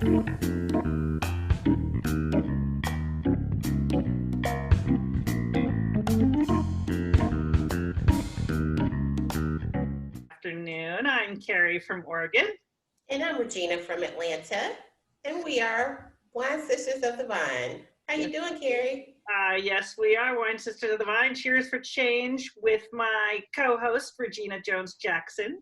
Afternoon. I'm Carrie from Oregon. And I'm Regina from Atlanta. And we are Wine Sisters of the Vine. How you doing, Carrie? Yes, we are Wine Sisters of the Vine. Cheers for Change with my co-host, Regina Jones-Jackson.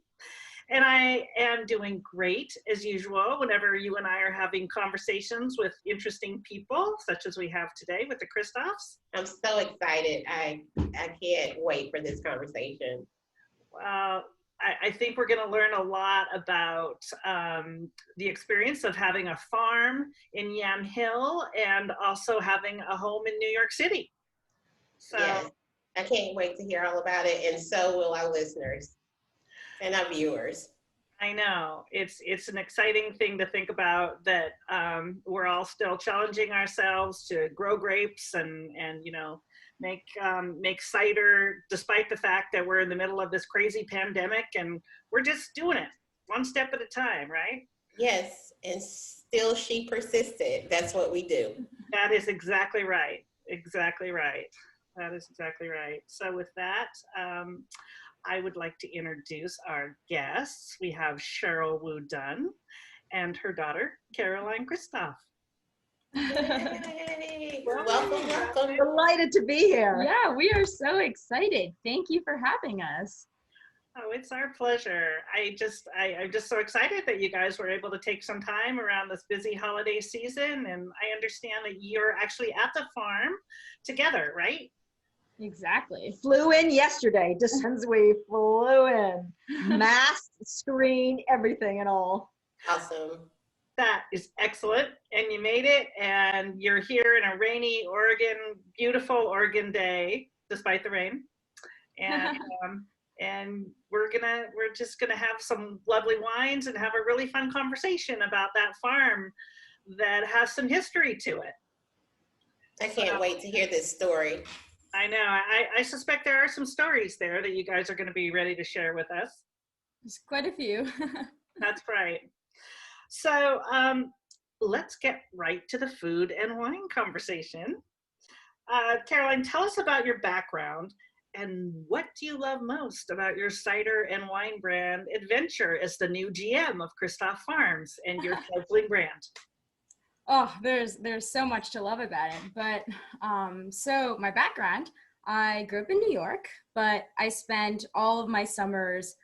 And I am doing great, as usual, whenever you and I are having conversations with interesting people, such as we have today with the Kristofs. I'm so excited. I can't wait for this conversation. I think we're going to learn a lot about the experience of having a farm in Yam Hill and also having a home in New York City. So yes, I can't wait to hear all about it, and so will our listeners and our viewers. I know it's an exciting thing to think about that we're all still challenging ourselves to grow grapes and make cider, despite the fact that we're in the middle of this crazy pandemic, and we're just doing it one step at a time, right? Yes, and still she persisted. That's what we do. That is exactly right. Exactly right. That is exactly right. So with that, I would like to introduce our guests. We have Sheryl WuDunn and her daughter, Caroline Kristof. Yay. Welcome. Delighted to be here. Yeah, we are so excited. Thank you for having us. Oh, it's our pleasure. I'm just so excited that you guys were able to take some time around this busy holiday season. And I understand that you're actually at the farm together, right? Exactly. Flew in yesterday, just since we flew in. Mask, screen, everything and all. Awesome. That is excellent. And you made it, and you're here in a rainy Oregon, beautiful Oregon day, despite the rain. And and we're just gonna have some lovely wines and have a really fun conversation about that farm that has some history to it. I can't wait to hear this story. I know. I suspect there are some stories there that you guys are going to be ready to share with us. There's quite a few. That's right. So let's get right to the food and wine conversation. Caroline, tell us about your background and what do you love most about your cider and wine brand adventure as the new GM of Kristof Farms and your fledgling brand? Oh, there's so much to love about it. But so my background, I grew up in New York, but I spent all of my summers,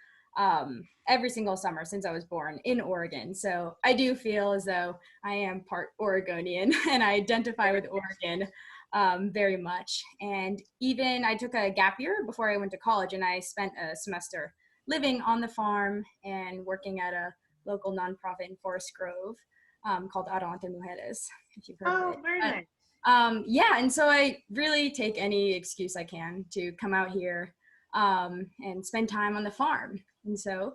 every single summer since I was born, in Oregon. So I do feel as though I am part Oregonian and I identify with Oregon very much. And even I took a gap year before I went to college, and I spent a semester living on the farm and working at a local nonprofit in Forest Grove. Called Adelante Mujeres, if you've heard of it. Very nice. Yeah, and so I really take any excuse I can to come out here and spend time on the farm. And so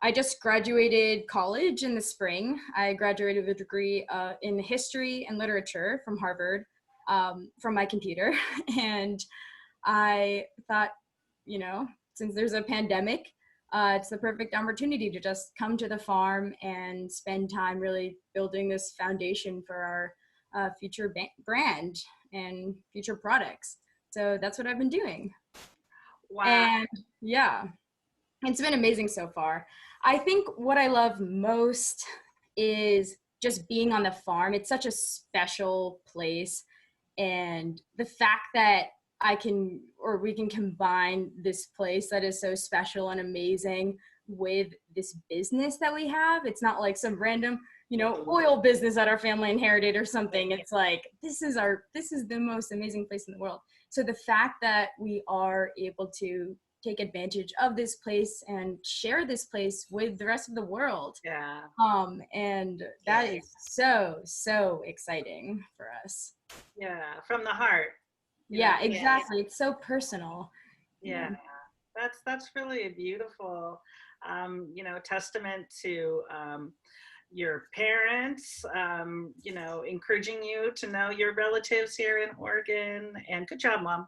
I just graduated college in the spring. I graduated with a degree in history and literature from Harvard from my computer. And I thought, since there's a pandemic, it's the perfect opportunity to just come to the farm and spend time really building this foundation for our future brand and future products. So that's what I've been doing. Wow. And yeah, it's been amazing so far. I think what I love most is just being on the farm. It's such a special place. And the fact that we can combine this place that is so special and amazing with this business that we have. It's not like some random, oil business that our family inherited or something. It's like, this is the most amazing place in the world. So the fact that we are able to take advantage of this place and share this place with the rest of the world. Yeah. And that is so exciting for us. Yeah, from the heart. Yeah, exactly. It's so personal. Yeah. That's really a beautiful, testament to your parents, encouraging you to know your relatives here in Oregon. And good job, Mom.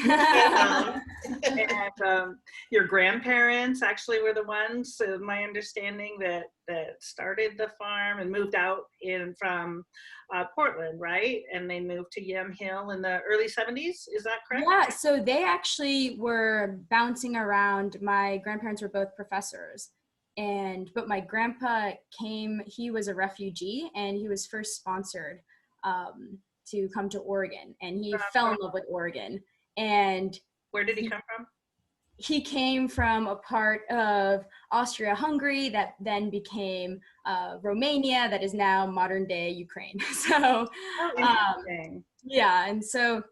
And, And your grandparents actually were the ones, my understanding, that started the farm and moved out from Portland, right? And they moved to Yam Hill in the early 70s. Is that correct? Yeah, so they actually were bouncing around. My grandparents were both professors. But my grandpa he was a refugee, and he was first sponsored to come to Oregon, and he fell in love with Oregon. And Where did he come from? he came from a part of Austria-Hungary that then became Romania, that is now modern day Ukraine. So, Interesting. yeah, and so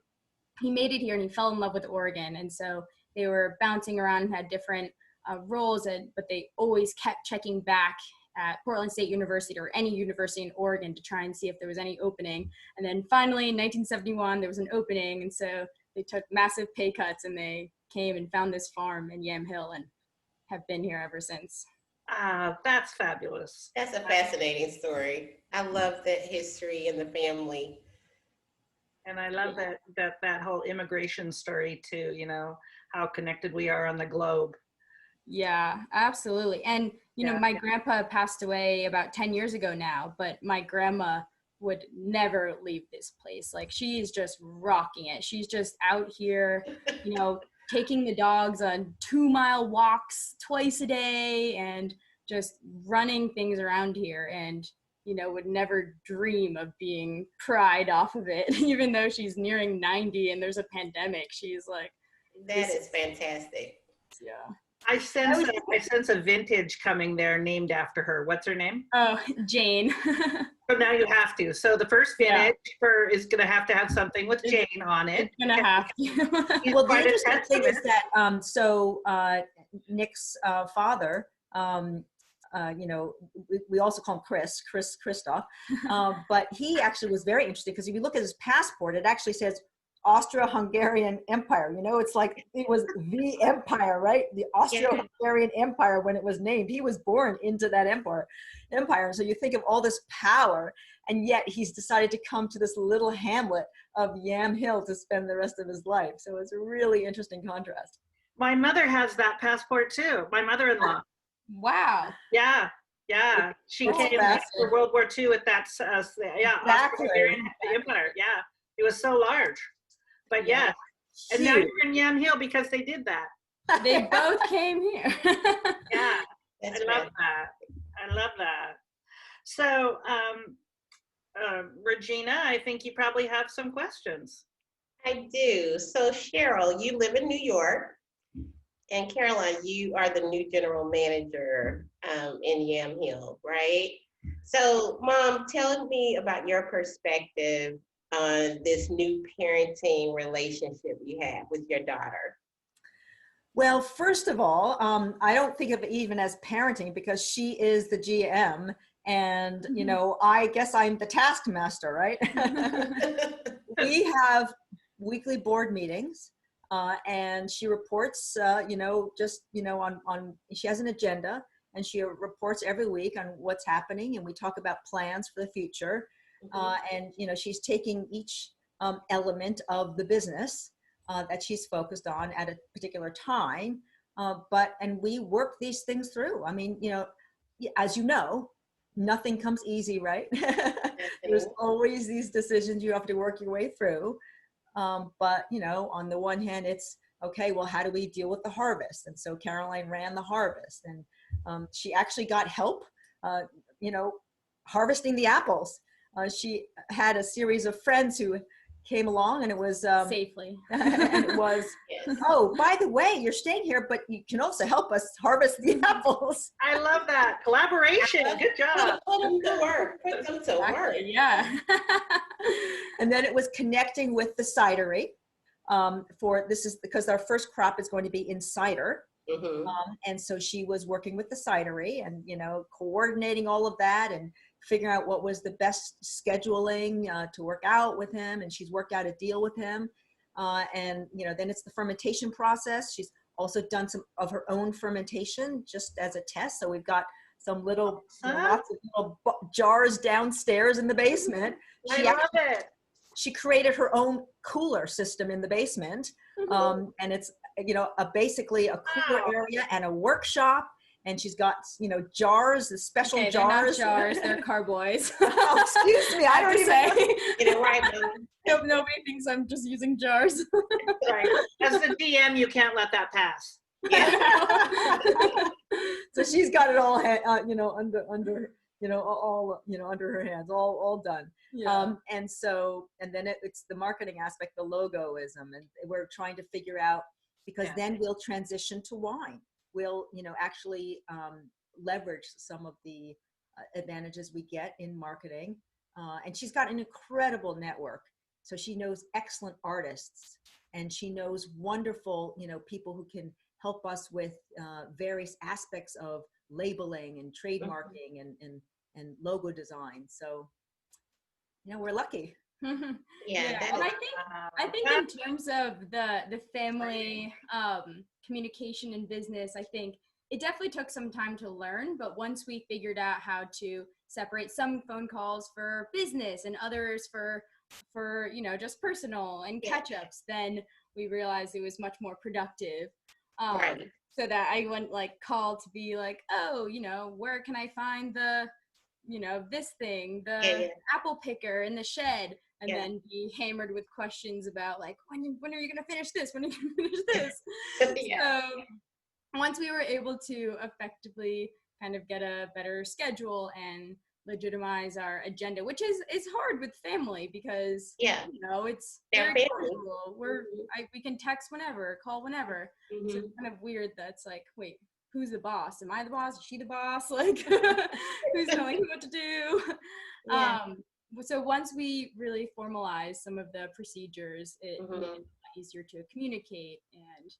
he made it here and he fell in love with Oregon. And so they were bouncing around and had different roles, but they always kept checking back at Portland State University or any university in Oregon to try and see if there was any opening. And then finally in 1971, there was an opening. And so they took massive pay cuts and they came and found this farm in Yam Hill and have been here ever since. That's fabulous. that's a fascinating story. I love that history and the family. And I love that whole immigration story too, how connected we are on the globe. Yeah, absolutely. And, my grandpa passed away about 10 years ago now, but my grandma would never leave this place. Like, she is just rocking it. She's just out here, taking the dogs on 2-mile walks twice a day and just running things around here, and, would never dream of being pried off of it, even though she's nearing 90 and there's a pandemic. She's like, That is fantastic. yeah. I sense a vintage coming there named after her. What's her name? Oh, Jane. So now you have to. So the first vintage is going to have something with Jane on it. It's gonna have to. Well, the interesting thing is that Nick's father, we also call him Kristof, but he actually was very interesting because if you look at his passport, it actually says Austro-Hungarian Empire. It's like it was the empire, right? The Austro-Hungarian Empire when it was named. He was born into that empire. So you think of all this power, and yet he's decided to come to this little hamlet of Yam Hill to spend the rest of his life. So it's a really interesting contrast. My mother has that passport too. My mother-in-law. Wow. Yeah. She That's came for World War II with that. Exactly. Austro-Hungarian Empire. Yeah, it was so large. But yeah, and now you're in Yam Hill because they did that. They both came here. Yeah, That's I love that. So, Regina, I think you probably have some questions. I do. So Sheryl, you live in New York, and Caroline, you are the new general manager in Yam Hill, right? So, Mom, tell me about your perspective on this new parenting relationship you have with your daughter. Well, first of all, I don't think of it even as parenting because she is the GM, and I guess I'm the taskmaster, right? We have weekly board meetings, and she reports, on she has an agenda, and she reports every week on what's happening, and we talk about plans for the future. And she's taking each element of the business that she's focused on at a particular time, and we work these things through. I mean, as you know, nothing comes easy, right? There's always these decisions you have to work your way through, but on the one hand, it's okay, well, how do we deal with the harvest? And so Caroline ran the harvest, and she actually got help harvesting the apples. She had a series of friends who came along, and it was safely. And it was, oh, by the way, you're staying here, but you can also help us harvest the apples. I love that collaboration. Good job. Put them to work. Put them to work. Yeah. And then it was connecting with the cidery. This is because our first crop is going to be in cider. Mm-hmm. And so she was working with the cidery and coordinating all of that and figuring out what was the best scheduling to work out with him, and she's worked out a deal with him, and then it's the fermentation process. She's also done some of her own fermentation just as a test, so we've got some little lots of little jars downstairs in the basement. I love it. she created her own cooler system in the basement. And it's, basically a cooler area and a workshop. And she's got, jars, the special Okay, jars. they're not jars, they're carboys. Oh, excuse me, I don't even say. Get it right, Nope, nobody thinks I'm just using jars. Right. As the DM, you can't let that pass. So she's got it all, under, all, under her hands, all done. Yeah. And then it's the marketing aspect, the logoism, and we're trying to figure out, because then we'll transition to wine. We'll, actually leverage some of the advantages we get in marketing. And she's got an incredible network. So she knows excellent artists, and she knows wonderful, people who can help us with various aspects of labeling and trademarking and logo design. So, we're lucky. Yeah. And I think in terms of the family communication and business, I think it definitely took some time to learn, but once we figured out how to separate some phone calls for business and others for just personal and catch-ups, then we realized it was much more productive. Right. So that I wouldn't call to be like, oh, where can I find the this thing, the apple picker in the shed, and then be hammered with questions about when are you going to finish this? When are you going to finish this? So once we were able to effectively kind of get a better schedule and legitimize our agenda, which is hard with family because it's their very family. casual. We can text whenever, call whenever. So it's kind of weird that's wait, who's the boss? Am I the boss? Is she the boss? Who's telling me what to do? So once we really formalized some of the procedures, it made it easier to communicate and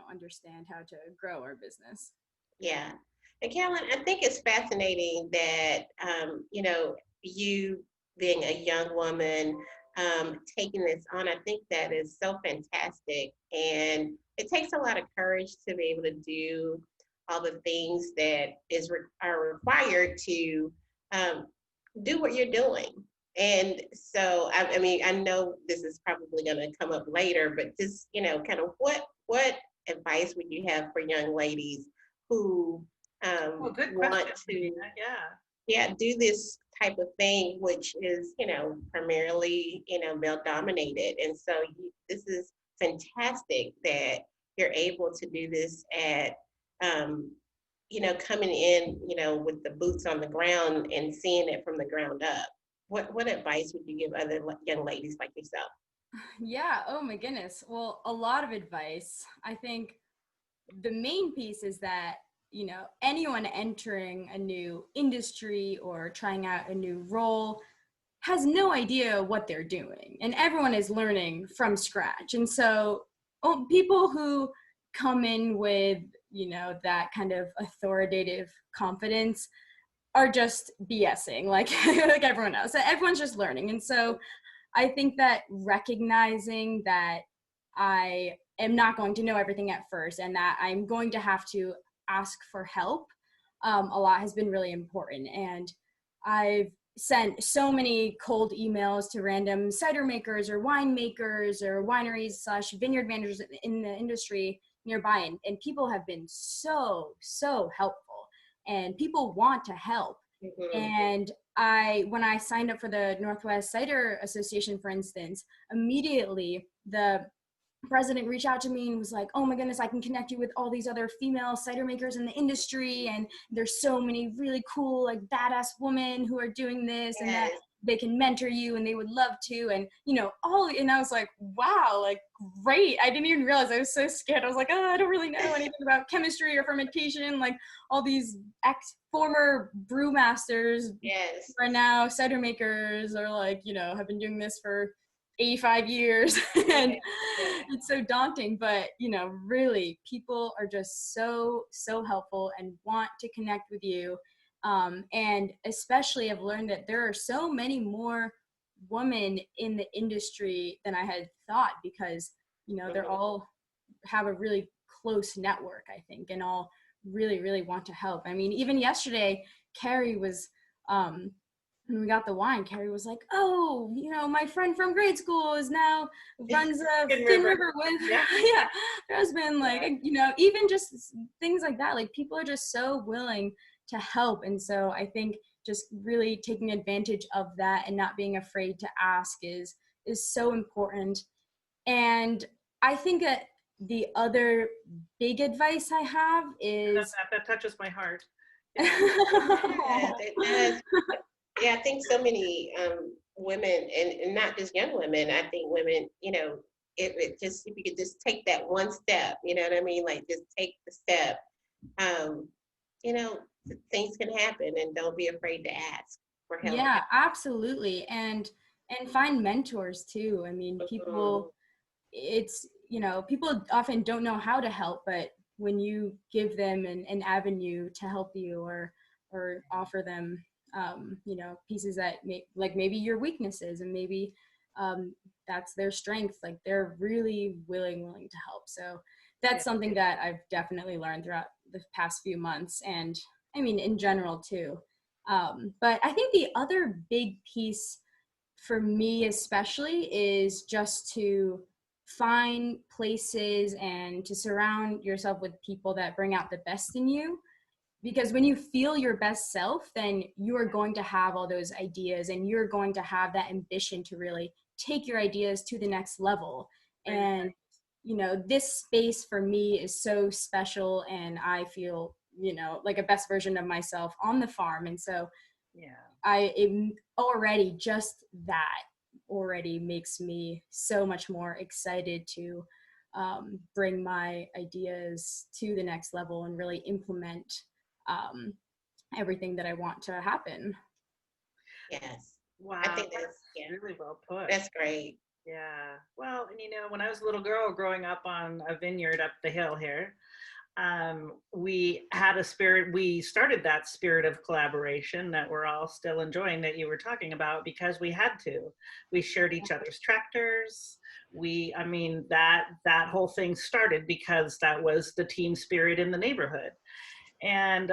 understand how to grow our business. Yeah. And Carolyn, I think it's fascinating that, you being a young woman, taking this on, I think that is so fantastic. And it takes a lot of courage to be able to do all the things that are required to do what you're doing. And so, I know this is probably going to come up later, but just, kind of what advice would you have for young ladies who Good want question. to do this type of thing, which is, primarily, male dominated. And so this is fantastic that you're able to do this at, coming in, with the boots on the ground and seeing it from the ground up. What advice would you give other young ladies like yourself? Yeah. Oh my goodness. Well, a lot of advice. I think the main piece is that, anyone entering a new industry or trying out a new role has no idea what they're doing, and everyone is learning from scratch. And so people who come in with, that kind of authoritative confidence are just BSing like everyone else. Everyone's just learning. And so I think that recognizing that I am not going to know everything at first and that I'm going to have to ask for help a lot has been really important. And I've sent so many cold emails to random cider makers or winemakers or wineries / vineyard managers in the industry nearby. And people have been so helpful, and people want to help. And when I signed up for the Northwest Cider Association, for instance, immediately the president reached out to me and was like, oh my goodness, I can connect you with all these other female cider makers in the industry, and there's so many really cool badass women who are doing this and that they can mentor you and they would love to. And and I was like, wow, great. I didn't even realize. I was so scared. I was like, I don't really know anything about chemistry or fermentation. All these former brewmasters are now cider makers, or have been doing this for 85 years. And it's so daunting, but really people are just so helpful and want to connect with you. And especially I've learned that there are so many more women in the industry than I had thought, because they're all have a really close network, I think, and all really want to help. I mean, even yesterday Carrie was when we got the wine, Carrie was like, "Oh, you know, my friend from grade school is now runs a Fin River with Yeah. yeah, her husband." Like, you know, even just things like that. Like, people are just so willing to help, and so I think just really taking advantage of that and not being afraid to ask is so important. And I think that the other big advice I have is That touches my heart. Yeah, it does. Yeah, I think so many women, and not just young women, I think women, you know, it just, if you could just take that one step, you know what I mean? Like, just take the step, you know, things can happen, and don't be afraid to ask for help. yeah, absolutely. And find mentors too. I mean, Mhm. it's, you know, people often don't know how to help, but when you give them an avenue to help you, or offer them you know, pieces that like maybe your weaknesses, and maybe that's their strength, like they're really willing to help. So that's something that I've definitely learned throughout the past few months, and I mean in general too. But I think the other big piece for me especially is just to find places and to surround yourself with people that bring out the best in you, because when you feel your best self, then you are going to have all those ideas, and you're going to have that ambition to really take your ideas to the next level. And you know, this space for me is so special, and I feel, you know, like a best version of myself on the farm. And so already just that already makes me so much more excited to bring my ideas to the next level and really implement um, everything that I want to happen. Yes. Wow, I think that's really well put. that's great. Yeah. Well, and you know, when I was a little girl growing up on a vineyard up the hill here, we had a spirit, we started that spirit of collaboration that we're all still enjoying, that you were talking about, because we had to. We shared each other's tractors. I mean, that whole thing started because that was the team spirit in the neighborhood. And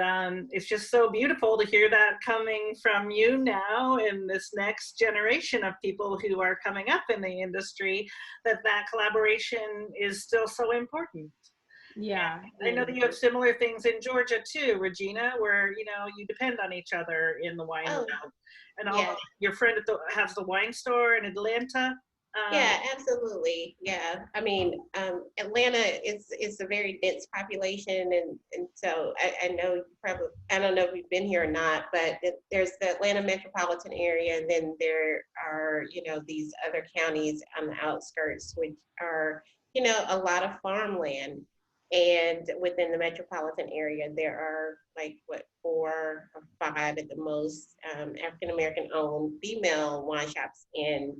it's just so beautiful to hear that coming from you now in this next generation of people who are coming up in the industry, that collaboration is still so important. Yeah. I know that you have similar things in Georgia too, Regina, where you know you depend on each other in the wine Oh, world. And all yeah. your friend has the wine store in Atlanta. Yeah, absolutely. Yeah. I mean, Atlanta is a very dense population, and so I know you probably, I don't know if you've been here or not, but there's the Atlanta metropolitan area, and then there are, you know, these other counties on the outskirts, which are, you know, a lot of farmland. And within the metropolitan area, there are like what, 4 or 5 at the most African American owned female wine shops in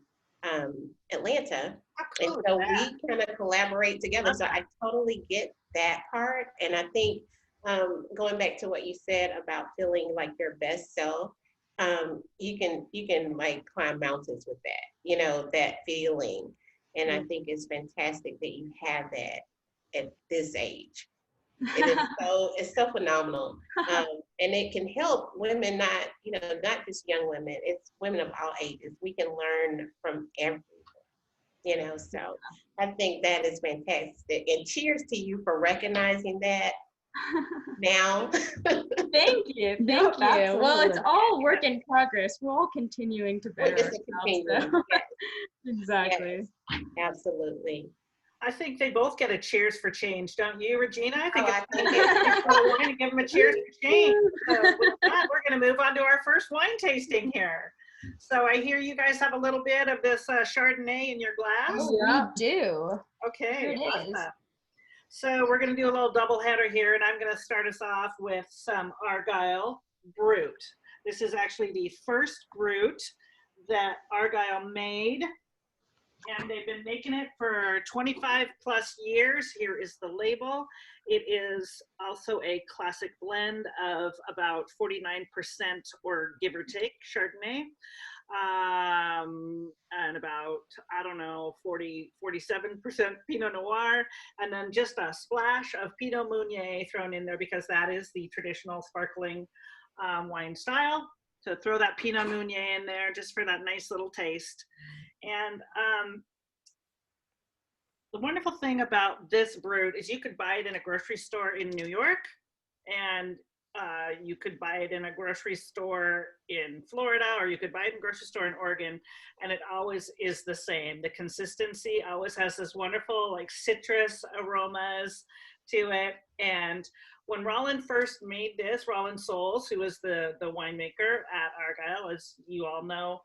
Atlanta. How And cool is so that? we kind of collaborate together. So I totally get that part. And I think going back to what you said about feeling like your best self, you can like climb mountains with that, you know, that feeling. And I think it's fantastic that you have that at this age. It's so phenomenal. And it can help women, not, you know, not just young women, it's women of all ages. We can learn from everyone, you know, so I think that is fantastic. And cheers to you for recognizing that now. Thank you. Yep, Thank you. Well, it's absolutely. all work in progress. We're all continuing to better It's a ourselves. continuum. So. Yes, Exactly. yes, absolutely. I think they both get a cheers for change, don't you, Regina? I think Oh, I think we're going to give them a cheers for change. So with that, we're going to move on to our first wine tasting here. So I hear you guys have a little bit of this Chardonnay in your glass. Oh, Yeah. we do. Okay, Here it is. awesome. So we're going to do a little double header here, and I'm going to start us off with some Argyle Brut. This is actually the first Brut that Argyle made, and they've been making it for 25 plus years. Here is the label. It is also a classic blend of about 49% or give or take Chardonnay. And about, I don't know, 47% Pinot Noir, and then just a splash of Pinot Meunier thrown in there because that is the traditional sparkling wine style. to throw that Pinot Meunier in there just for that nice little taste. And the wonderful thing about this brut is you could buy it in a grocery store in New York, and you could buy it in a grocery store in Florida, or you could buy it in a grocery store in Oregon, and it always is the same. The consistency always has this wonderful like citrus aromas to it. And when Rollin first made this, Rollin Souls, who was the winemaker at Argyle, as you all know,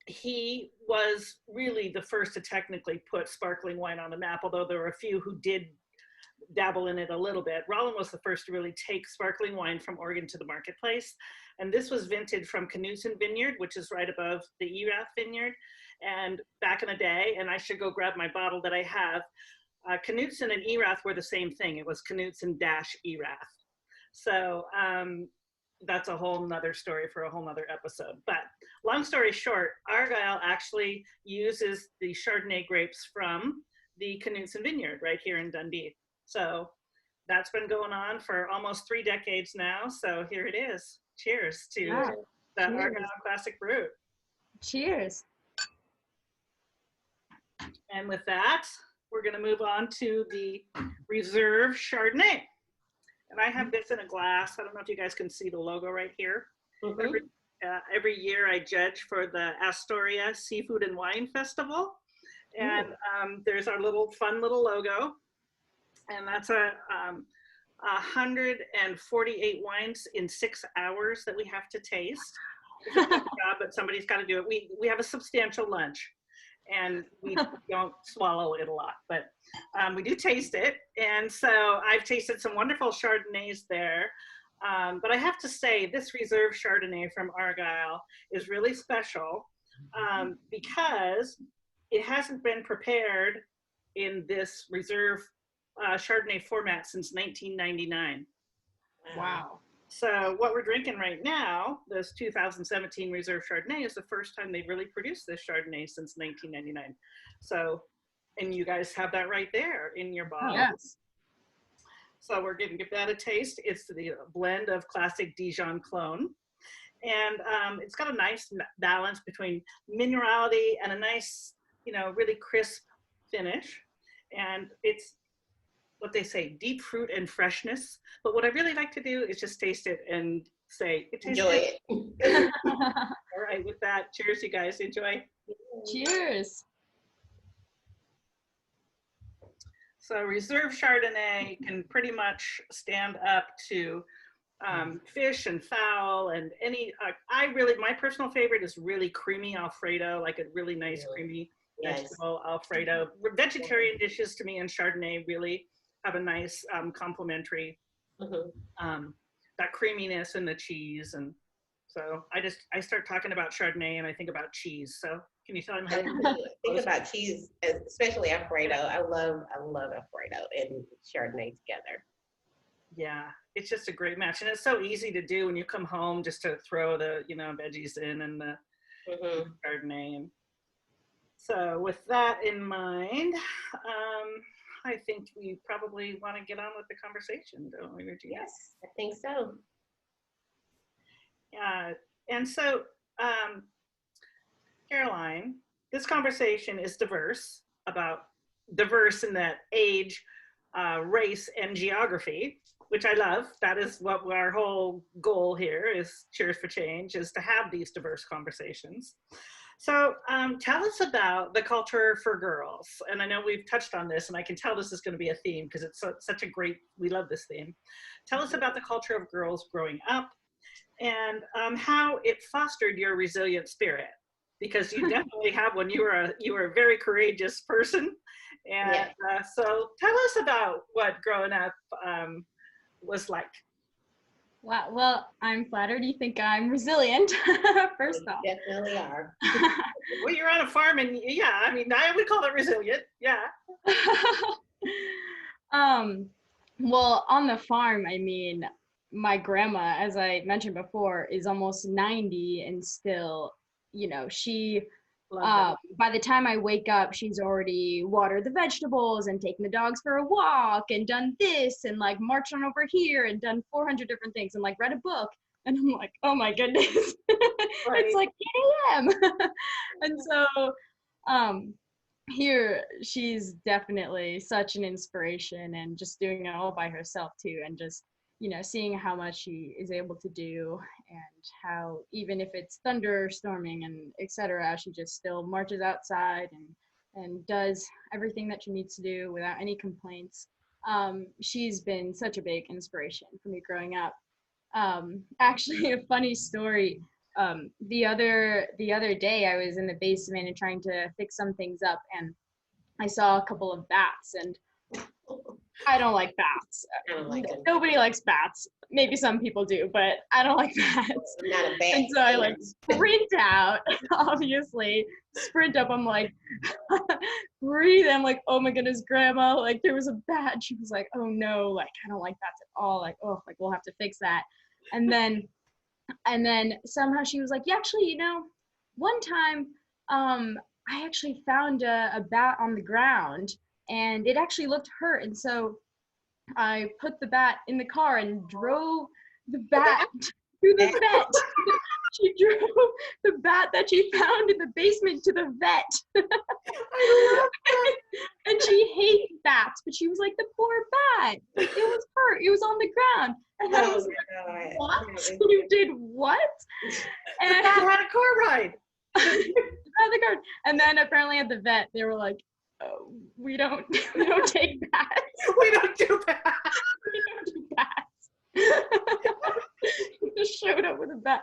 he was really the first to technically put sparkling wine on the map, although there were a few who did dabble in it a little bit. Rollin was the first to really take sparkling wine from Oregon to the marketplace. And this was vintage from Knudsen Vineyard, which is right above the Erath Vineyard. And back in the day, and I should go grab my bottle that I have, Knudsen and Erath were the same thing. It was Knudsen-Erath. So that's a whole nother story for a whole nother episode. But long story short, Argyle actually uses the Chardonnay grapes from the Knudsen Vineyard right here in Dundee. So that's been going on for almost 3 decades now. So here it is. Cheers to the Argyle Classic Brut. Cheers. And with that, we're going to move on to the Reserve Chardonnay. And I have this in a glass. I don't know if you guys can see the logo right here. Mhm. Every year I judge for the Astoria Seafood and Wine Festival. And there's our fun little logo. And that's 148 wines in 6 hours that we have to taste. It's a big job, but somebody's got to do it. We have a substantial lunch, and we don't swallow it a lot, but we do taste it. And so I've tasted some wonderful Chardonnays there. But I have to say, this Reserve Chardonnay from Argyle is really special because it hasn't been prepared in this Reserve Chardonnay format since 1999. Wow. So what we're drinking right now, this 2017 Reserve Chardonnay, is the first time they've really produced this Chardonnay since 1999. So, and you guys have that right there in your bottle. Yes. So we're going to give that a taste. It's the blend of classic Dijon clone. And it's got a nice balance between minerality and a nice, really crisp finish. And it's what they say, deep fruit and freshness. But what I really like to do is just taste it and say, it tastes Enjoy good. it. All right, with that, cheers, you guys. Enjoy. Cheers. So Reserve Chardonnay can pretty much stand up to fish and fowl and any, my personal favorite is really creamy Alfredo, like a really nice creamy vegetable Alfredo. Vegetarian dishes to me and Chardonnay really have a nice complementary, that creaminess and the cheese. And so I start talking about Chardonnay and I think about cheese. So can you tell me how you think about cheese, especially Alfredo? I love Alfredo and Chardonnay together. Yeah, it's just a great match. And it's so easy to do when you come home, just to throw the, veggies in and the Chardonnay. And so with that in mind, I think we probably want to get on with the conversation, don't we, Regina? Yes, I think so. And so, Caroline, this conversation is diverse in that age, race, and geography, which I love. That is what our whole goal here is, Cheers for Change, is to have these diverse conversations. So tell us about the culture for girls. And I know we've touched on this, and I can tell this is going to be a theme because it's such a great, we love this theme. Tell us about the culture of girls growing up and how it fostered your resilient spirit, because you definitely have one. You were a very courageous person. And so tell us about what growing up was like. Wow. Well, I'm flattered you think I'm resilient, first off. You definitely are. Well, you're on a farm, and I would call it resilient. Yeah. Well, on the farm, my grandma, as I mentioned before, is almost 90 and still, she, by the time I wake up, she's already watered the vegetables and taken the dogs for a walk and done this and like marched on over here and done 400 different things and like read a book. And I'm like, oh my goodness, Right. it's like 8 a.m. And so here she's definitely such an inspiration, and just doing it all by herself too, and just seeing how much she is able to do, and how even if it's thunderstorming and etc., she just still marches outside and does everything that she needs to do without any complaints. She's been such a big inspiration for me growing up. Actually, a funny story. The other day, I was in the basement and trying to fix some things up, and I saw a couple of bats, and I don't like bats. I don't like them. Nobody likes bats. Maybe some people do, but I don't like bats. I'm not a bat. And so I like sprint out, obviously, sprint up. I'm like, breathe. I'm like, oh my goodness, grandma, like there was a bat. She was like, oh no, like I don't like bats at all. Like, oh, like we'll have to fix that. And then somehow she was like, yeah, actually, one time, I actually found a bat on the ground, and it actually looked hurt. And so I put the bat in the car and drove the bat to the vet. She drove the bat that she found in the basement to the vet. I love that. And she hates bats, but she was like, the poor bat, it was hurt, it was on the ground. And I was like, what? You did what? And I had a car ride. And then apparently at the vet, they were like, oh, we don't take bats. We don't do that. We don't do bats. Just showed up with a bat.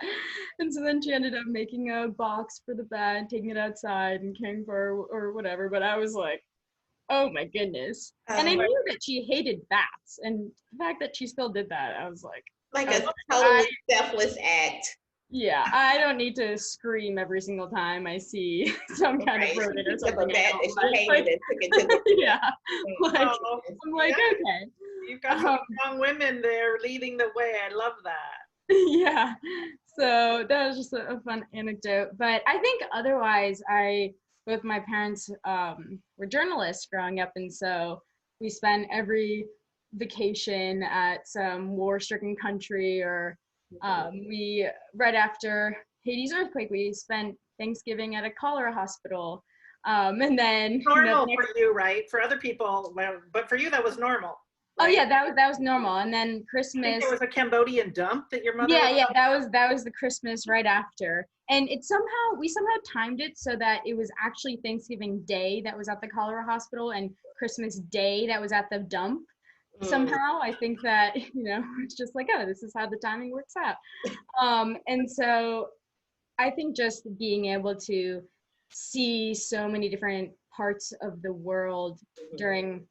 And so then she ended up making a box for the bat, taking it outside and caring for her or whatever. But I was like, oh my goodness. And I knew that she hated bats. And the fact that she still did that, I was like a totally selfless act. Yeah, I don't need to scream every single time I see some kind of rodent or something. Yeah. Like, I'm like, okay. You've got some strong women there leading the way. I love that. Yeah. So that was just a fun anecdote. But I think otherwise, both my parents were journalists growing up. And so we spent every vacation at some war-stricken country, or we, right after Haiti's earthquake, we spent Thanksgiving at a cholera hospital. And then normal for you, right? For other people, well, but for you that was normal. Right? Oh yeah, that was normal. And then Christmas. I think there was a Cambodian dump that your mother. Yeah, that was the Christmas right after. And we somehow timed it so that it was actually Thanksgiving Day that was at the cholera hospital and Christmas Day that was at the dump. Somehow I think that it's just like, oh, this is how the timing works out. And so I think just being able to see so many different parts of the world during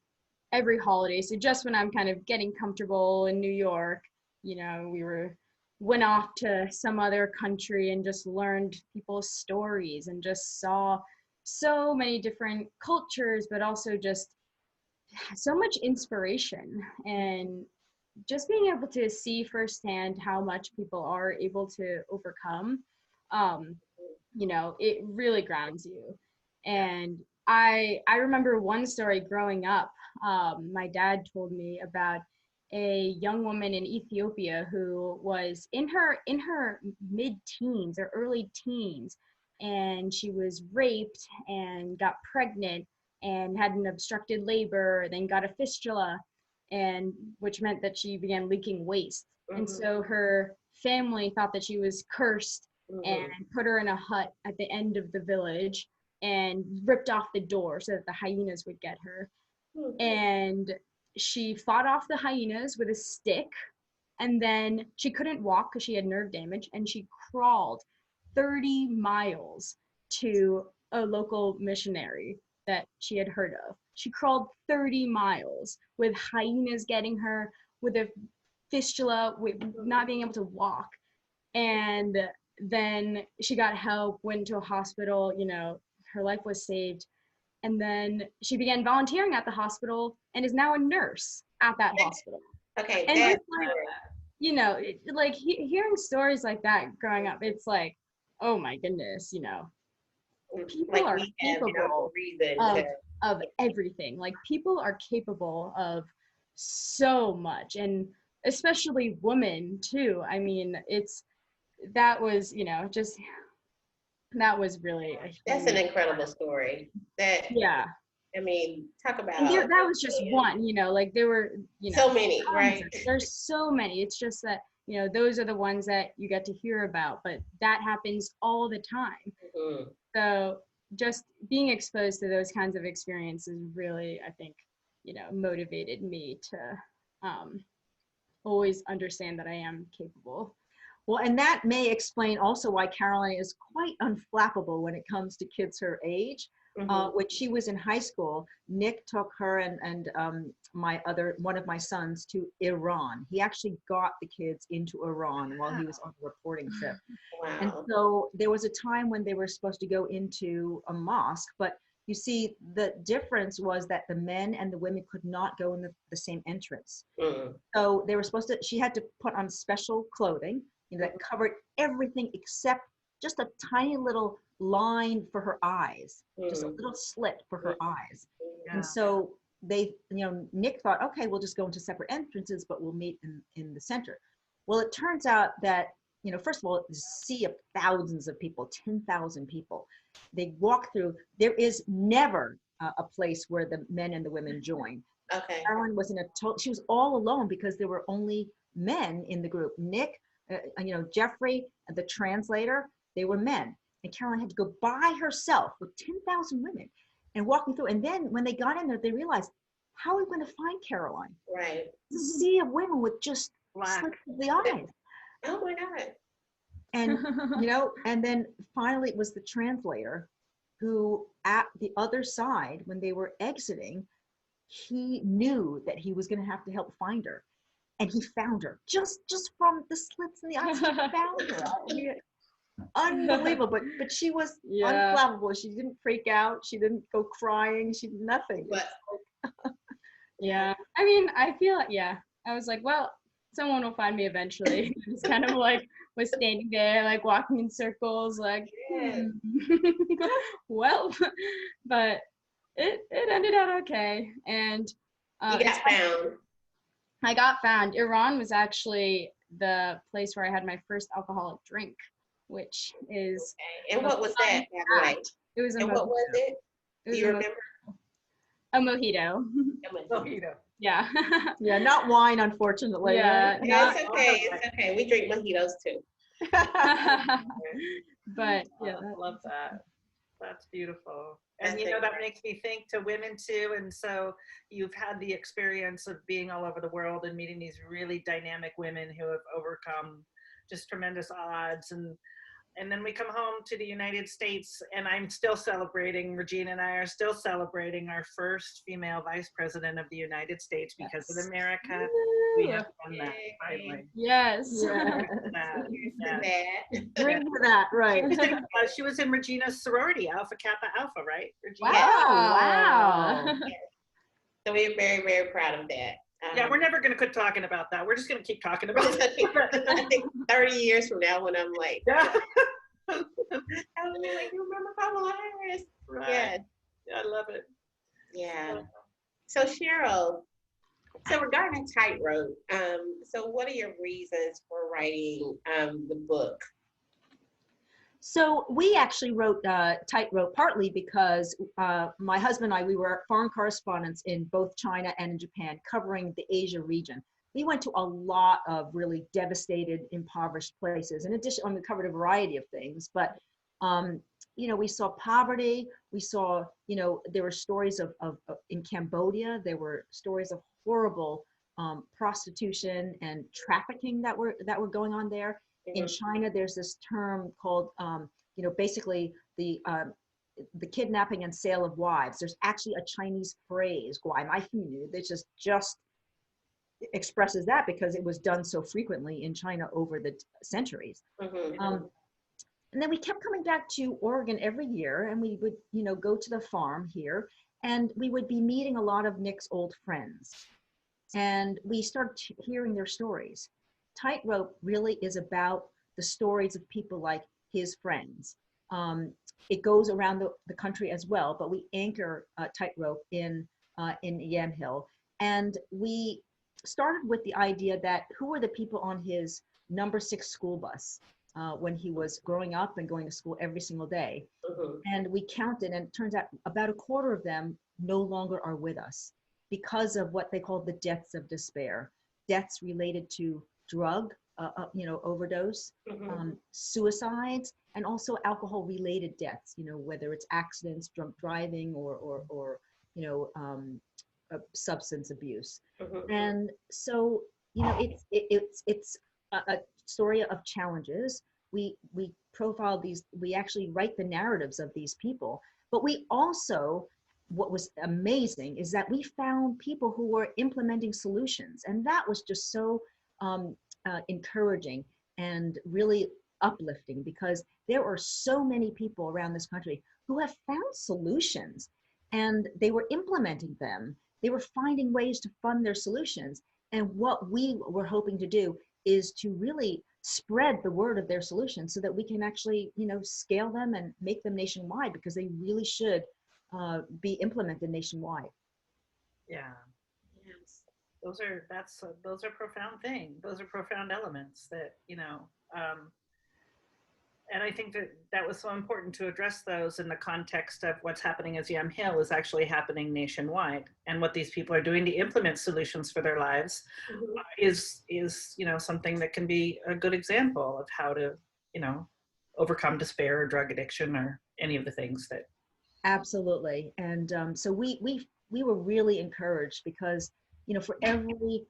every holiday. So just when I'm kind of getting comfortable in New York, we went off to some other country and just learned people's stories and just saw so many different cultures, but also just so much inspiration, and just being able to see firsthand how much people are able to overcome, it really grounds you. And I remember one story growing up. My dad told me about a young woman in Ethiopia who was in her mid-teens or early teens, and she was raped and got pregnant and had an obstructed labor, then got a fistula, and which meant that she began leaking waste. And so her family thought that she was cursed and put her in a hut at the end of the village and ripped off the door so that the hyenas would get her. And she fought off the hyenas with a stick, and then she couldn't walk because she had nerve damage, and she crawled 30 miles to a local missionary that she had heard of. She crawled 30 miles with hyenas getting her, with a fistula, with not being able to walk. And then she got help, went to a hospital, her life was saved. And then she began volunteering at the hospital and is now a nurse at that hospital. Okay. And it's like, hearing stories like that growing up, it's like, oh my goodness, people are capable of everything. Like, people are capable of so much. And especially women too. I mean, that was, just, that was really a That's an huge, incredible story. That, yeah. I mean, talk And about that was just one, like there were, so many, tons right? there's so many. It's just that, those are the ones that you get to hear about, but that happens all the time. Mhm. So just being exposed to those kinds of experiences really, I think, motivated me to always understand that I am capable. Well, and that may explain also why Caroline is quite unflappable when it comes to kids her age. Mhm. When she was in high school, Nick took her and one of my sons to Iran. He actually got the kids into Iran while he was on a reporting trip. And Wow. so there was a time when they were supposed to go into a mosque, but you see, the difference was that the men and the women could not go in the same entrance. Mm. So they were she had to put on special clothing, that covered everything except just a tiny little line for her eyes, just a Mm. little slit for her eyes. Yeah. And so they, Nick thought, okay, we'll just go into separate entrances, but we'll meet in the center. Well, it turns out that, first of all, a sea of thousands of people, 10,000 people. They walk through. There is never a place where the men and the women join. Okay. Caroline was she was all alone because there were only men in the group. Nick, Jeffrey, the translator, they were men. And Caroline had to go by herself with 10,000 women and walking through. And then when they got in there, they realized, how are we going to find Caroline? Right. It's a sea of women with just slits of the eyes. Oh my God. And, and then finally it was the translator who at the other side, when they were exiting, he knew that he was going to have to help find her. And he found her just from the slits in the eyes. He found her. Unbelievable. But she was unflappable. She didn't freak out. She didn't go crying. She did nothing. But Yeah. I mean, I feel, I was like, well, someone will find me eventually. Just kind of like was standing there, like walking in circles, like, well, but it ended out okay. And you got found. I got found. Iran was actually the place where I had my first alcoholic drink, which is. Okay. And what was that, by the way? It was a and mojito. what was it? Do you remember? A mojito. Mojito. Yeah. Yeah, not wine, unfortunately. Yeah. Right? Yeah, it's okay. It's okay. We drink mojitos too. But yeah, I love that. That's beautiful. And that makes me think to women too. And so you've had the experience of being all over the world and meeting these really dynamic women who have overcome just tremendous odds. And then we come home to the United States, and I'm still celebrating, Regina and I are still celebrating our first female vice president of the United States because of America. We have done that finally. Yes. Yeah. Bring to that, right. She was in Regina's sorority, Alpha Kappa Alpha, right? Regina? Wow. So we're very, very proud of that. Yeah, we're never going to quit talking about that. We're just going to keep talking about it. I think 30 years from now when I'm like, yeah. I'll be like, you remember Kamala Harris? Right. Yeah. I love it. Yeah. So Sheryl, so regarding Tightrope, so what are your reasons for writing the book? So we actually wrote Tightrope partly because my husband and I, we were foreign correspondents in both China and in Japan, covering the Asia region. We went to a lot of really devastated, impoverished places. In addition, we covered a variety of things, but we saw poverty. We saw, there were stories of in Cambodia, there were stories of horrible prostitution and trafficking that were going on there. In China, there's this term called, basically the kidnapping and sale of wives. There's actually a Chinese phrase, "guai mai fu nu," that just expresses that because it was done so frequently in China over the centuries. And then we kept coming back to Oregon every year, and we would, go to the farm here, and we would be meeting a lot of Nick's old friends. And we started hearing their stories. Tightrope really is about the stories of people like his friends. It goes around the country as well, but we anchor Tightrope in Yamhill. And we started with the idea that who were the people on his number 6 school bus when he was growing up and going to school every single day. Mhm. And we counted, and it turns out about a quarter of them no longer are with us because of what they call the deaths of despair, deaths related to drug, overdose, Mhm. suicides, and also alcohol-related deaths. Whether it's accidents, drunk driving, or substance abuse. Mhm. And so, it's a story of challenges. We profile these. We actually write the narratives of these people, but we also, what was amazing is that we found people who were implementing solutions, and that was just so encouraging and really uplifting, because there are so many people around this country who have found solutions, and they were implementing them. They were finding ways to fund their solutions. And what we were hoping to do is to really spread the word of their solutions so that we can actually, scale them and make them nationwide, because they really should be implemented nationwide. Yeah. Yes. Those are profound things. Those are profound elements that, um, and I think that that was so important to address those in the context of what's happening as Yam Hill is actually happening nationwide, and what these people are doing to implement solutions for their lives Mhm. is something that can be a good example of how to you know overcome despair or drug addiction or any of the things that. Absolutely. And so we were really encouraged, because for every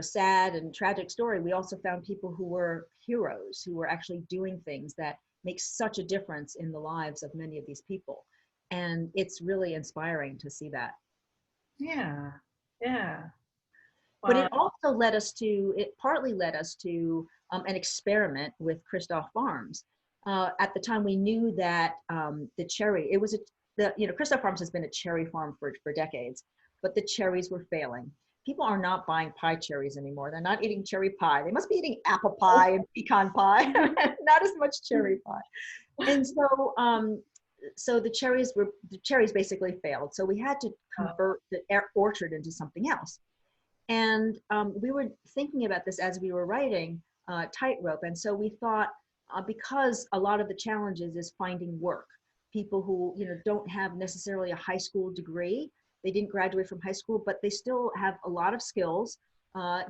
sad and tragic story, we also found people who were heroes, who were actually doing things that make such a difference in the lives of many of these people. And it's really inspiring to see that. Yeah, yeah. But Well, it partly led us to an experiment with Kristof Farms. At the time, we knew that the cherry, it was Kristof Farms has been a cherry farm for decades, but the cherries were failing. People are not buying pie cherries anymore. They're not eating cherry pie. They must be eating apple pie and pecan pie, not as much cherry pie. And so the cherries basically failed. So we had to convert the orchard into something else. And we were thinking about this as we were writing Tightrope. And so we thought, because a lot of the challenges is finding work, people who don't have necessarily a high school degree, they didn't graduate from high school, but they still have a lot of skills, and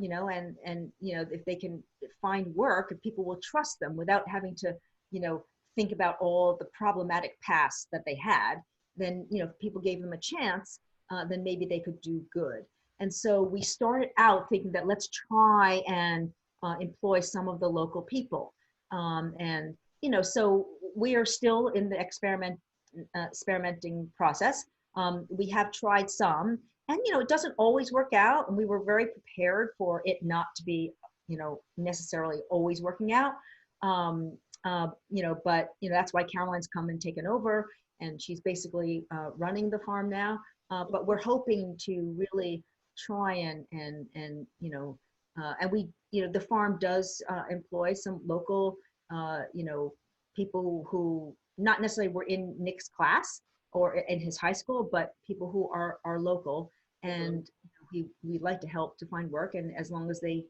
if they can find work, and people will trust them without having to, think about all the problematic past that they had, then if people gave them a chance, then maybe they could do good. And so we started out thinking that let's try and employ some of the local people. And, so we are still in the experimenting process. We have tried some, and, it doesn't always work out. And we were very prepared for it not to be, necessarily always working out. But, that's why Caroline's come and taken over, and she's basically running the farm now. But we're hoping to really try and and we the farm does employ some local people who not necessarily were in Nick's class or in his high school, but people who are local, and we like to help to find work, and as long as they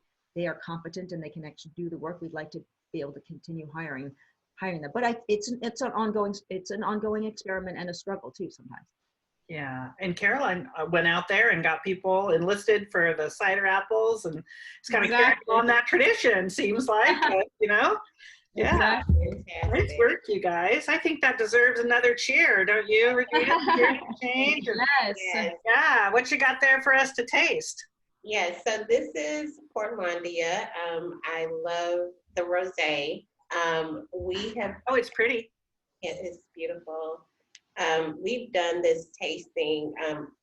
are competent and they can actually do the work, we'd like to be able to continue hiring them. But it's an ongoing experiment and a struggle too sometimes. yeah, and Caroline went out there and got people enlisted for the cider apples, and it's kind of carrying on that tradition, seems like, Yeah, Exactly. nice work, you guys. I think that deserves another cheer, don't you, Regina? Cheer to change. Yes. Yes. Yeah, what you got there for us to taste? Yes. So this is Portlandia. I love the rosé. We have. Oh, it's pretty. It's beautiful. We've done this tasting.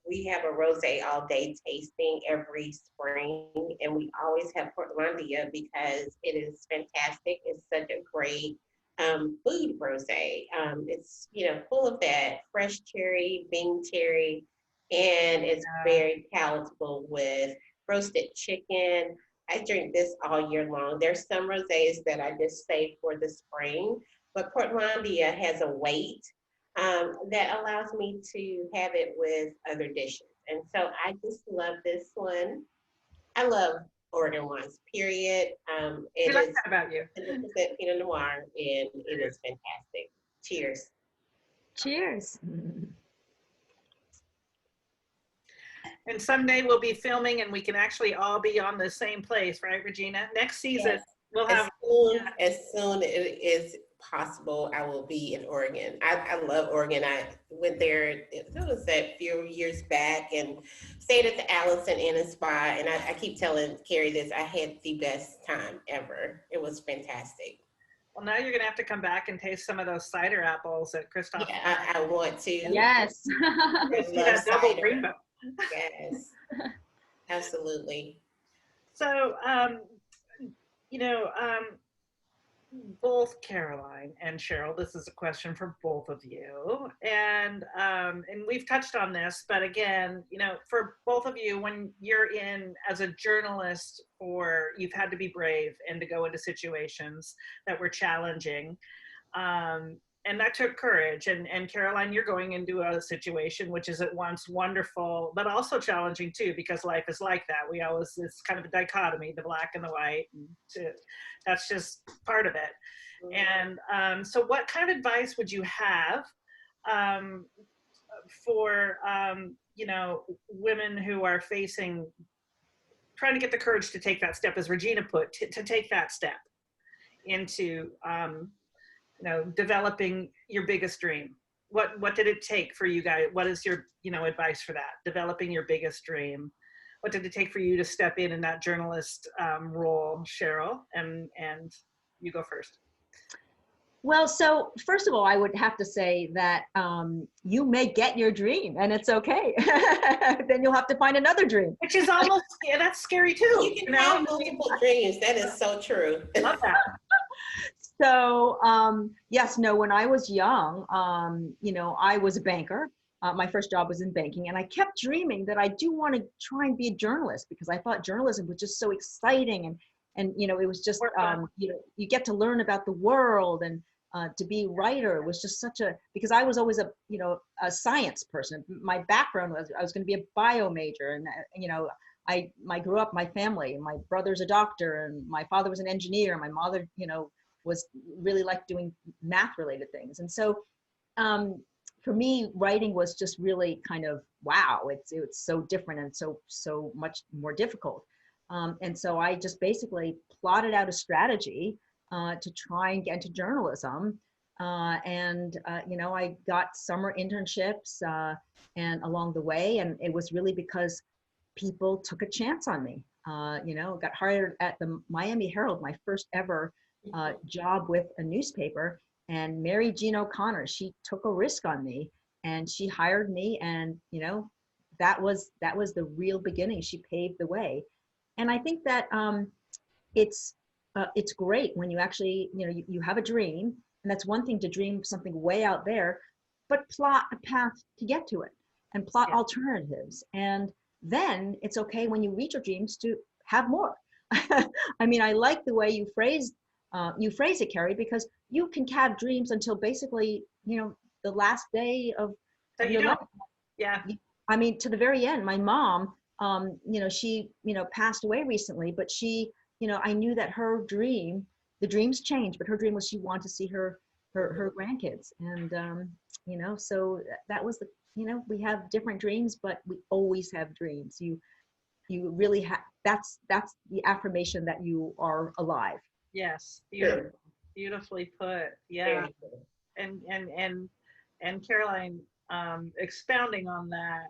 We have a rosé all day tasting every spring, and we always have Portlandia because it is fantastic. It's such a great food rosé. It's full of that fresh cherry, Bing cherry, and it's very palatable with roasted chicken. I drink this all year long. There's some rosés that I just save for the spring, but Portlandia has a weight that allows me to have it with other dishes. And so I just love this one. I love Oregon wines, period. We It like is that about you. 100% Pinot Noir, and it is fantastic. Cheers. Cheers. And someday we'll be filming and we can actually all be on the same place, right, Regina? Next season, Yes. we'll have. As soon as it is possible, I will be in Oregon. I love Oregon. I went there, it was a few years back, and stayed at the Allison Inn and Spa. And I keep telling Carrie this, I had the best time ever. It was fantastic. Well, now you're going to have to come back and taste some of those cider apples at Kristof. Yeah, I want to. Yes. I See love that double cider. rainbow. Yes, absolutely. So, both Caroline and Sheryl, this is a question for both of you. And we've touched on this, but again, for both of you, when you're in as a journalist, or you've had to be brave and to go into situations that were challenging, and that took courage. And Caroline, you're going into a situation which is at once wonderful, but also challenging too, because life is like that. It's kind of a dichotomy, the black and the white. And that's just part of it. And so what kind of advice would you have for, women who are trying to get the courage to take that step, as Regina put, to take that step into, developing your biggest dream? What did it take for you guys? What is your, advice for that? Developing your biggest dream. What did it take for you to step in that journalist role, Sheryl? And you go first. Well, so first of all, I would have to say that you may get your dream, and it's okay. Then you'll have to find another dream. Which is almost, that's scary too. You can have multiple dreams. That is so true. I love that. So yes, no, when I was young, I was a banker. My first job was in banking, and I kept dreaming that I do want to try and be a journalist, because I thought journalism was just so exciting, and it was just you get to learn about the world, and to be a writer was just because I was always a science person. My background was I was going to be a bio major, and I grew up, my family, my brother's a doctor, and my father was an engineer, and my mother was really like doing math related things. And so for me, writing was just really kind of, wow, it's so different and so much more difficult. And so I just basically plotted out a strategy to try and get into journalism. I got summer internships and along the way, and it was really because people took a chance on me. Got hired at the Miami Herald, my first ever job with a newspaper, and Mary Jean O'Connor, she took a risk on me and she hired me, and that was the real beginning. She paved the way. And I think that it's great when you actually you have a dream, and that's one thing to dream something way out there, but plot a path to get to it and plot alternatives, and then it's okay when you reach your dreams to have more. I mean, I like the way you phrase it, Carrie, because you can have dreams until basically, the last day of your life. Yeah. I mean, to the very end. My mom, she, passed away recently, but she, I knew that her dream, the dreams changed, but her dream was she wanted to see her grandkids. And, so that was we have different dreams, but we always have dreams. You really have, that's the affirmation that you are alive. Yes, beautifully put. Yeah, and Caroline, expounding on that,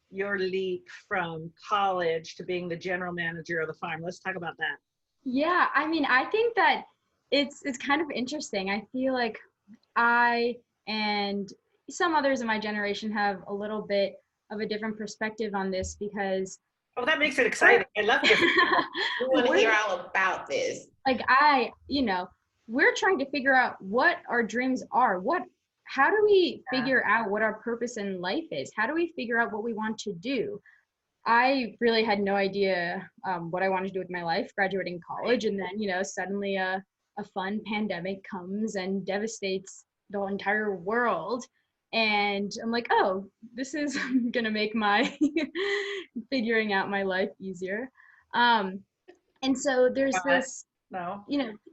your leap from college to being the general manager of the farm. Let's talk about that. Yeah, I mean, I think that it's kind of interesting. I feel like I and some others in my generation have a little bit of a different perspective on this, because oh, that makes it exciting. I love it. We want to hear all about this. Like we're trying to figure out what our dreams are. How do we figure out what our purpose in life is? How do we figure out what we want to do? I really had no idea what I wanted to do with my life, graduating college, and then suddenly a fun pandemic comes and devastates the entire world, And I'm like, oh, this is gonna make my figuring out my life easier. And so there's But this, no.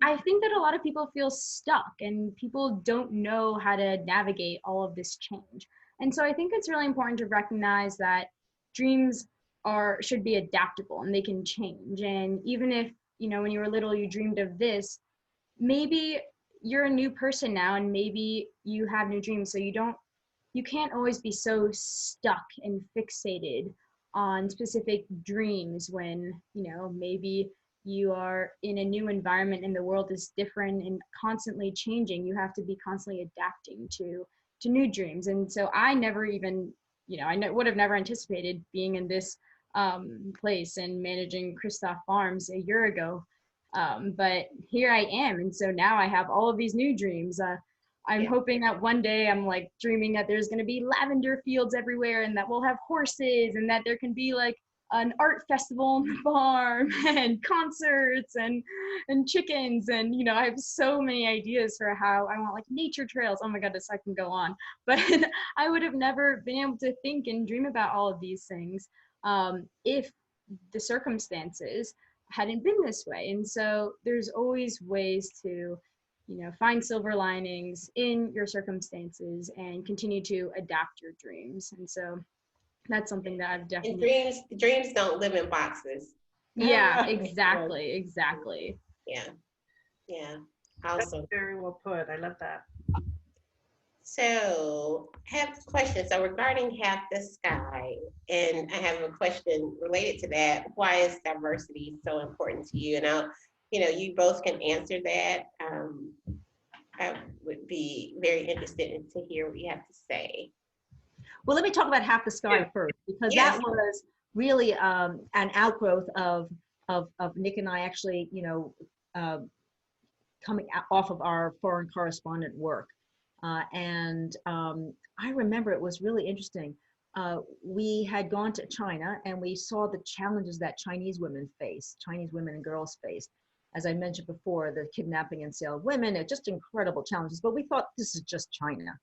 I think that a lot of people feel stuck and people don't know how to navigate all of this change. And so I think it's really important to recognize that dreams should be adaptable and they can change. And even if, when you were little, you dreamed of this, maybe you're a new person now and maybe you have new dreams. So you can't always be so stuck and fixated on specific dreams when, maybe you are in a new environment and the world is different and constantly changing. You have to be constantly adapting to new dreams. And so I never even, would have never anticipated being in this place and managing Kristof Farms a year ago. But here I am. And so now I have all of these new dreams. I'm hoping that one day I'm like dreaming that there's going to be lavender fields everywhere and that we'll have horses and that there can be like an art festival on the farm and concerts and chickens. And, I have so many ideas for how I want like nature trails. Oh my goodness, I can go on. But I would have never been able to think and dream about all of these things if the circumstances hadn't been this way. And so there's always ways to find silver linings in your circumstances and continue to adapt your dreams. And so that's something that I've definitely. And dreams don't live in boxes. Yeah, exactly. Yeah. Awesome. That's very well put. I love that. So I have a question. So regarding Half the Sky, and I have a question related to that. Why is diversity so important to you? And you both can answer that. I would be very interested to hear what you have to say. Well, let me talk about Half the Sky first, because that was really an outgrowth of Nick and I actually, coming off of our foreign correspondent work. And I remember it was really interesting. We had gone to China and we saw the challenges that Chinese women and girls face. As I mentioned before, the kidnapping and sale of women, just incredible challenges. But we thought this is just China.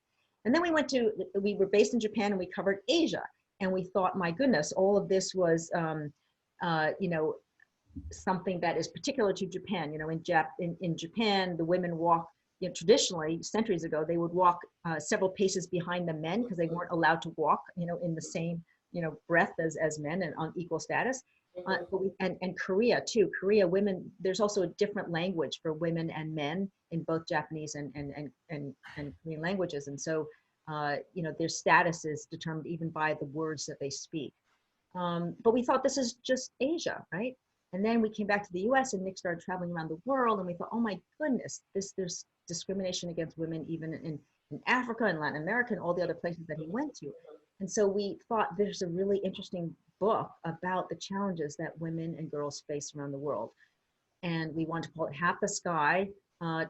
And then we were based in Japan and we covered Asia. And we thought, my goodness, all of this was, something that is particular to Japan. In Japan, the women walk, traditionally, centuries ago, they would walk several paces behind the men because they weren't allowed to walk, in the same, breadth as men and on equal status. And Korea too. Korea women, there's also a different language for women and men in both Japanese and Korean languages. And so, their status is determined even by the words that they speak. But we thought this is just Asia, right? And then we came back to the US and Nick started traveling around the world and we thought, oh my goodness, there's discrimination against women even in Africa and Latin America and all the other places that he went to. And so we thought there's a really interesting book about the challenges that women and girls face around the world. And we wanted to call it Half the Sky,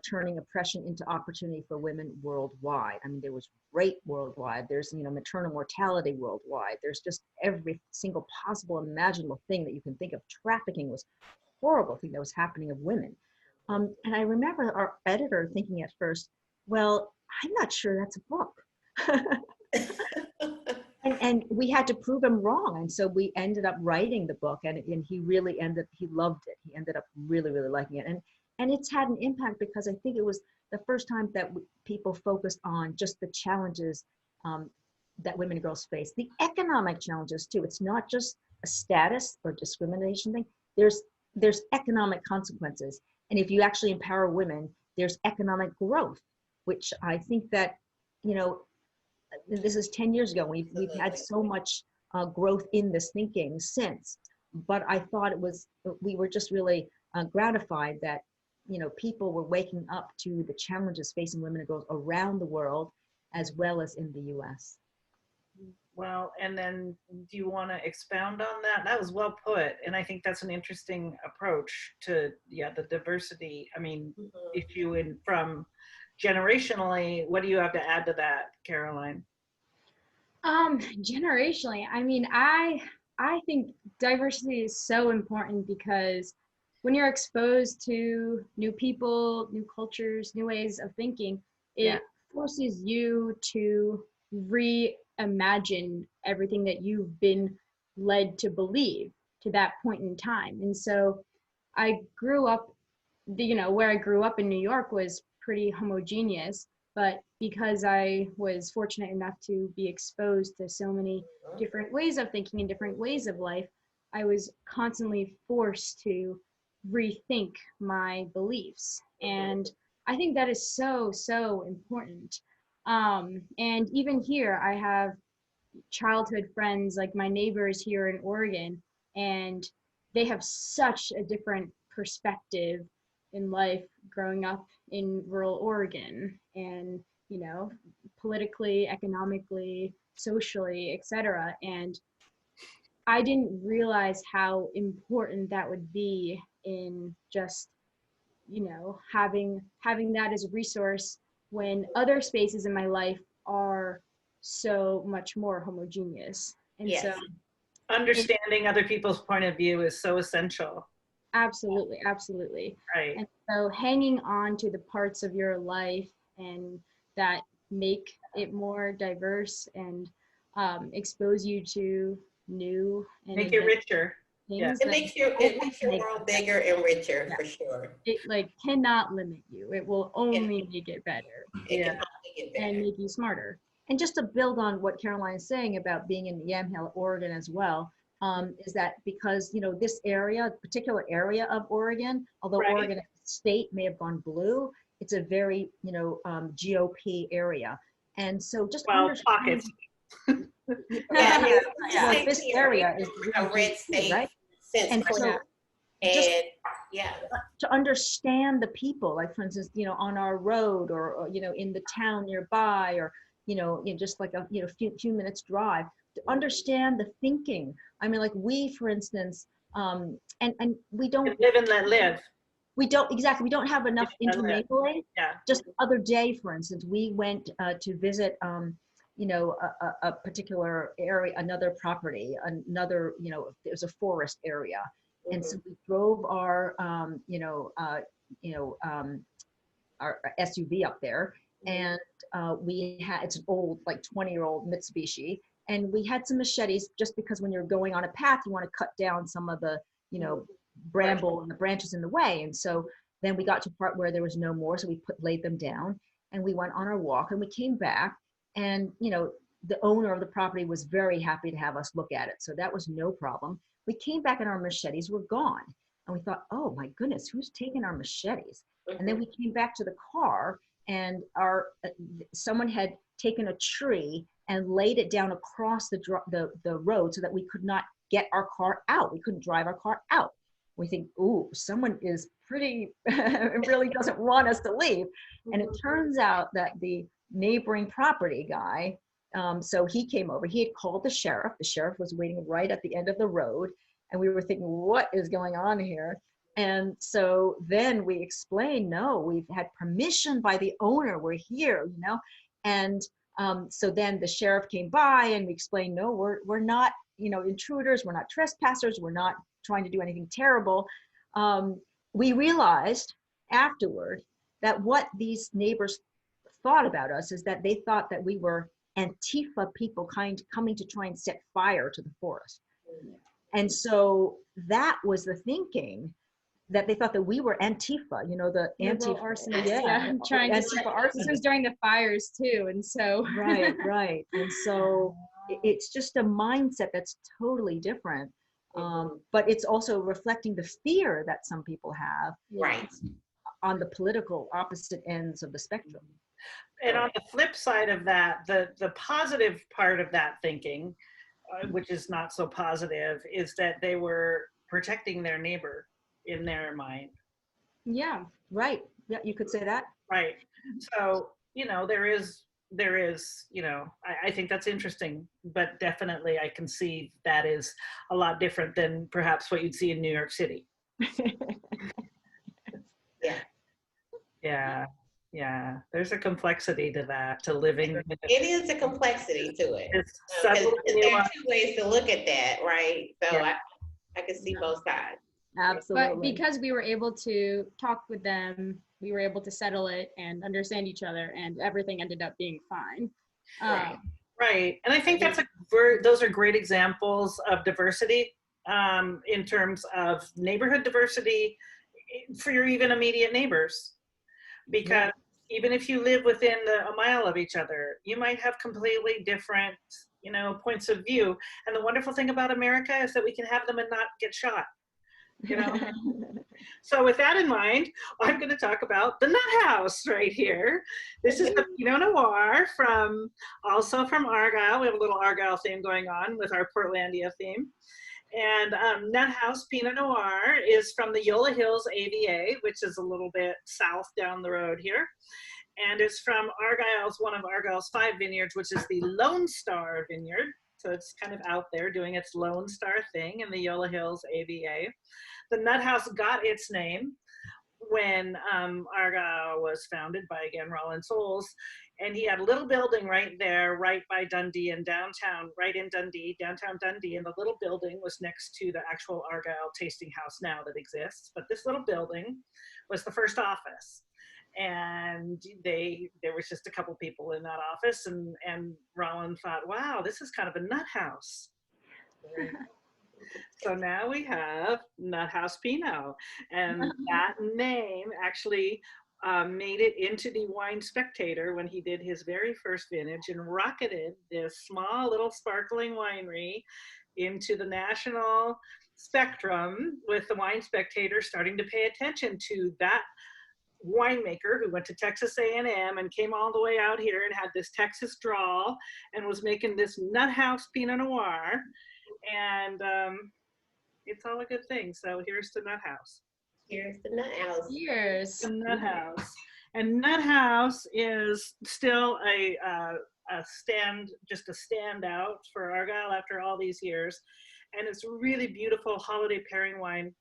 Turning Oppression into Opportunity for Women Worldwide. I mean, there was rape worldwide. There's, maternal mortality worldwide. There's just every single possible imaginable thing that you can think of. Trafficking was a horrible thing that was happening of women. And I remember our editor thinking at first, well, I'm not sure that's a book. And we had to prove him wrong. And so we ended up writing the book and he loved it. He ended up really, really liking it. And it's had an impact because I think it was the first time that people focused on just the challenges that women and girls face. The economic challenges too. It's not just a status or discrimination thing. There's economic consequences. And if you actually empower women, there's economic growth, which I think that, this is 10 years ago. We've had so much growth in this thinking since, but I thought we were just really gratified that, people were waking up to the challenges facing women and girls around the world, as well as in the US. Well, and then do you want to expound on that? That was well put. And I think that's an interesting approach to, the diversity, issue from generationally. What do you have to add to that, Caroline? Generationally, I think diversity is so important because when you're exposed to new people, new cultures, new ways of thinking, it forces you to reimagine everything that you've been led to believe to that point in time. And so I grew up, where I grew up in New York was pretty homogeneous, but because I was fortunate enough to be exposed to so many different ways of thinking and different ways of life, I was constantly forced to rethink my beliefs. And I think that is so, so important. And even here, I have childhood friends, like my neighbors here in Oregon, and they have such a different perspective in life growing up in rural Oregon, and politically, economically, socially, etc. And I didn't realize how important that would be in just having that as a resource when other spaces in my life are so much more homogeneous. And Yes. so Understanding other people's point of view is so essential. absolutely, absolutely. Right. And so hanging on to the parts of your life and that make it more diverse and expose you to new and Make it richer. things It makes your world bigger and richer, for sure. it like cannot limit you. It will only make it better. It can only get better. And make you smarter. And just to build on what Caroline is saying about being in Yamhill, Oregon as well, is that because, this area, particular area of Oregon, although Right. Oregon state may have gone blue, it's a very, GOP area. And so just Pockets. Well, this area is a really red GOP, state right? since And so Clinton. just- And yeah, to understand the people, like for instance, on our road or in the town nearby, or just like a few minutes drive, to understand the thinking. I mean, like we, for instance, and we don't Live and let live. we don't have enough Live and let live. intermingling. Yeah. Just the other day, for instance, we went to visit a particular area, another property, another it was a forest area. And so we drove our, our SUV up there, and it's an old, like 20-year-old Mitsubishi, and we had some machetes just because when you're going on a path, you want to cut down some of the, bramble and the branches in the way. And so then we got to a part where there was no more, so we laid them down, and we went on our walk, and we came back, and the owner of the property was very happy to have us look at it, so that was no problem. We came back and our machetes were gone. And we thought, oh my goodness, who's taking our machetes? And then we came back to the car, and someone had taken a tree and laid it down across the road so that we could not get our car out. We couldn't drive our car out. We think, ooh, someone is pretty, really doesn't want us to leave. And it turns out that the neighboring property guy, so he came over, he had called the sheriff. The sheriff was waiting right at the end of the road. And we were thinking, what is going on here? And so then we explained, no, we've had permission by the owner. We're here, And so then the sheriff came by and we explained, no, we're not, intruders. We're not trespassers. We're not trying to do anything terrible. We realized afterward that what these neighbors thought about us is that they thought that we were Antifa people coming to try and set fire to the forest. And so that was the thinking, that they thought that we were Antifa, the Liberal Antifa arsonists, yeah, trying to Antifa This was arsonists. during the fires too, and so Right. And so it's just a mindset that's totally different. But it's also reflecting the fear that some people have right. on the political opposite ends of the spectrum. And on the flip side of that, the positive part of that thinking, which is not so positive, is that they were protecting their neighbor in their mind. yeah. Right. Yeah, you could say that. Right. So, there is, I think that's interesting, but definitely I can see that is a lot different than perhaps what you'd see in New York City. Yeah. Yeah. Yeah. There's a complexity to that, to living. It is a complexity to it. It's Because subtle there are two ways to look at that, right? So Yeah. I can see both sides. Absolutely. But because we were able to talk with them, we were able to settle it and understand each other, and everything ended up being fine. Right. Right. And I think those are great examples of diversity in terms of neighborhood diversity for your even immediate neighbors. Because even if you live within a mile of each other, you might have completely different, points of view. And the wonderful thing about America is that we can have them and not get shot. So with that in mind, I'm going to talk about the Nut House right here. This is the Pinot Noir also from Argyle. We have a little Argyle theme going on with our Portlandia theme. And Nut House Pinot Noir is from the Yola Hills AVA, which is a little bit south down the road here. And it's from one of Argyle's 5 vineyards, which is the Lone Star Vineyard. So it's kind of out there doing its Lone Star thing in the Yola Hills AVA. The Nut House got its name when Argyle was founded by, again, Rollin Souls. And he had a little building right there, right by Dundee in downtown, right in Dundee, downtown Dundee. And the little building was next to the actual Argyle tasting house now that exists. But this little building was the first office. And there was just a couple people in that office, and Rollin thought, wow, this is kind of a nut house. So now we have Nut House Pinot, and that name actually made it into the Wine Spectator when he did his very first vintage and rocketed this small little sparkling winery into the national spectrum, with the Wine Spectator starting to pay attention to that winemaker who went to Texas A&M and came all the way out here and had this Texas drawl and was making this Nut House Pinot Noir. And it's all a good thing. So here's the Nut House. Here's the Nut House. Here's the Nut House. And Nut House is still a standout for Argyle after all these years. And it's really beautiful holiday pairing wine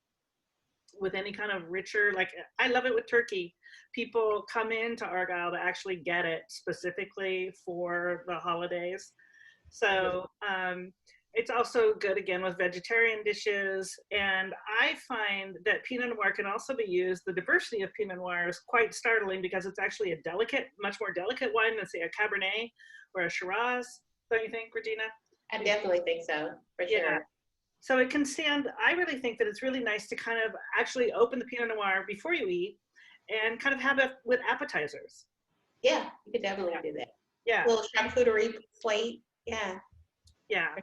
with any kind of richer, I love it with turkey. People come into Argyle to actually get it specifically for the holidays. So it's also good, again, with vegetarian dishes. And I find that Pinot Noir can also be used. The diversity of Pinot Noir is quite startling because it's actually much more delicate wine than, say, a Cabernet or a Shiraz. Don't you think, Regina? I definitely think so, for sure. So it can stand, I really think that it's really nice to kind of actually open the Pinot Noir before you eat and kind of have it with appetizers. Yeah, you could definitely do that. Yeah. A little charcuterie plate. Yeah. Yeah.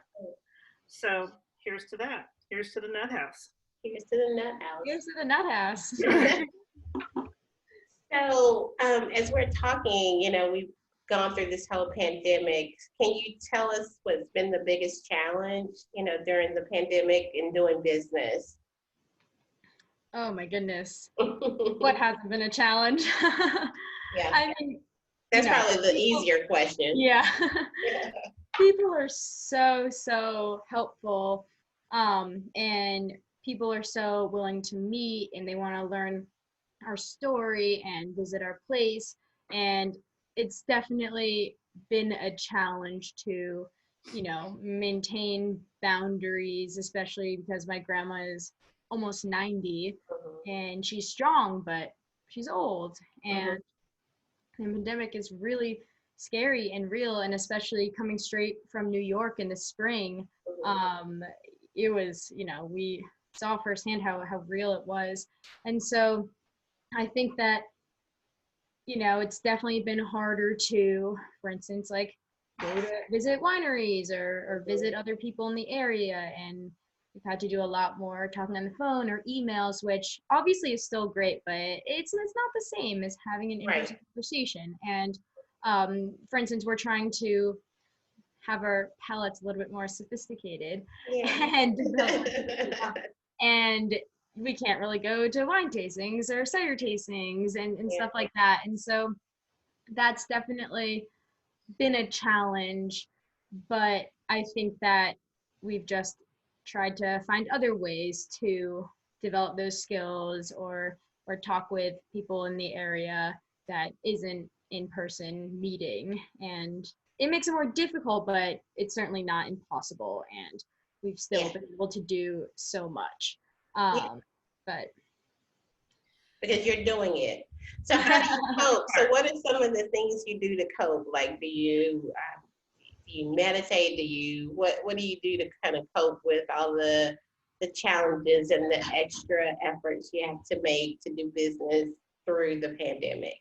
So here's to that. Here's to the Nut House. Here's to the Nut House. Here's to the Nut House. So as we're talking, we've gone through this whole pandemic. Can you tell us what's been the biggest challenge, during the pandemic in doing business? Oh my goodness. What hasn't been a challenge? Yeah. I mean, that's probably the easier question. Yeah. People are so helpful. And people are so willing to meet, and they want to learn our story and visit our place. And it's definitely been a challenge to, maintain boundaries, especially because my grandma is almost 90 and she's strong, but she's old. And the pandemic is really scary and real, and especially coming straight from New York in the spring, it was, we saw firsthand how real it was. And so I think that, it's definitely been harder to, for instance, go to visit wineries or visit other people in the area. And we've had to do a lot more talking on the phone or emails, which obviously is still great, but it's not the same as having an in-person conversation. And for instance, we're trying to have our palates a little bit more sophisticated, and we can't really go to wine tastings or cider tastings and stuff like that. And so that's definitely been a challenge, but I think that we've just tried to find other ways to develop those skills or talk with people in the area that isn't in-person meeting. And it makes it more difficult, but it's certainly not impossible. And we've still been able to do so much. But because you're doing it. So how do you cope? So what are some of the things you do to cope? Do you meditate? What do you do to kind of cope with all the challenges and the extra efforts you have to make to do business through the pandemic?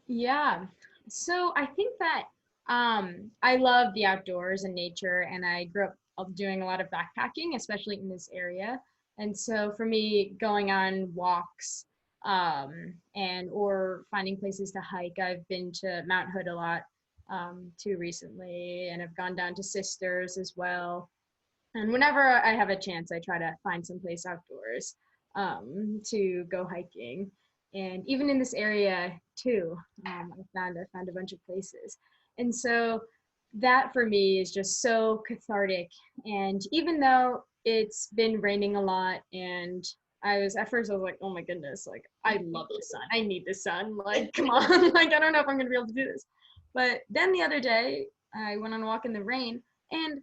Yeah. So I think that I love the outdoors and nature, and I grew up doing a lot of backpacking, especially in this area. And so for me, going on walks and or finding places to hike, I've been to Mount Hood a lot too recently, and I've gone down to Sisters as well. And whenever I have a chance, I try to find some place outdoors to go hiking. And even in this area too, I found a bunch of places. And so that for me is just so cathartic. And even though it's been raining a lot, and at first I was like, oh my goodness, like I love the sun. I need the sun. Like, come on. Like, I don't know if I'm gonna be able to do this. But then the other day, I went on a walk in the rain, and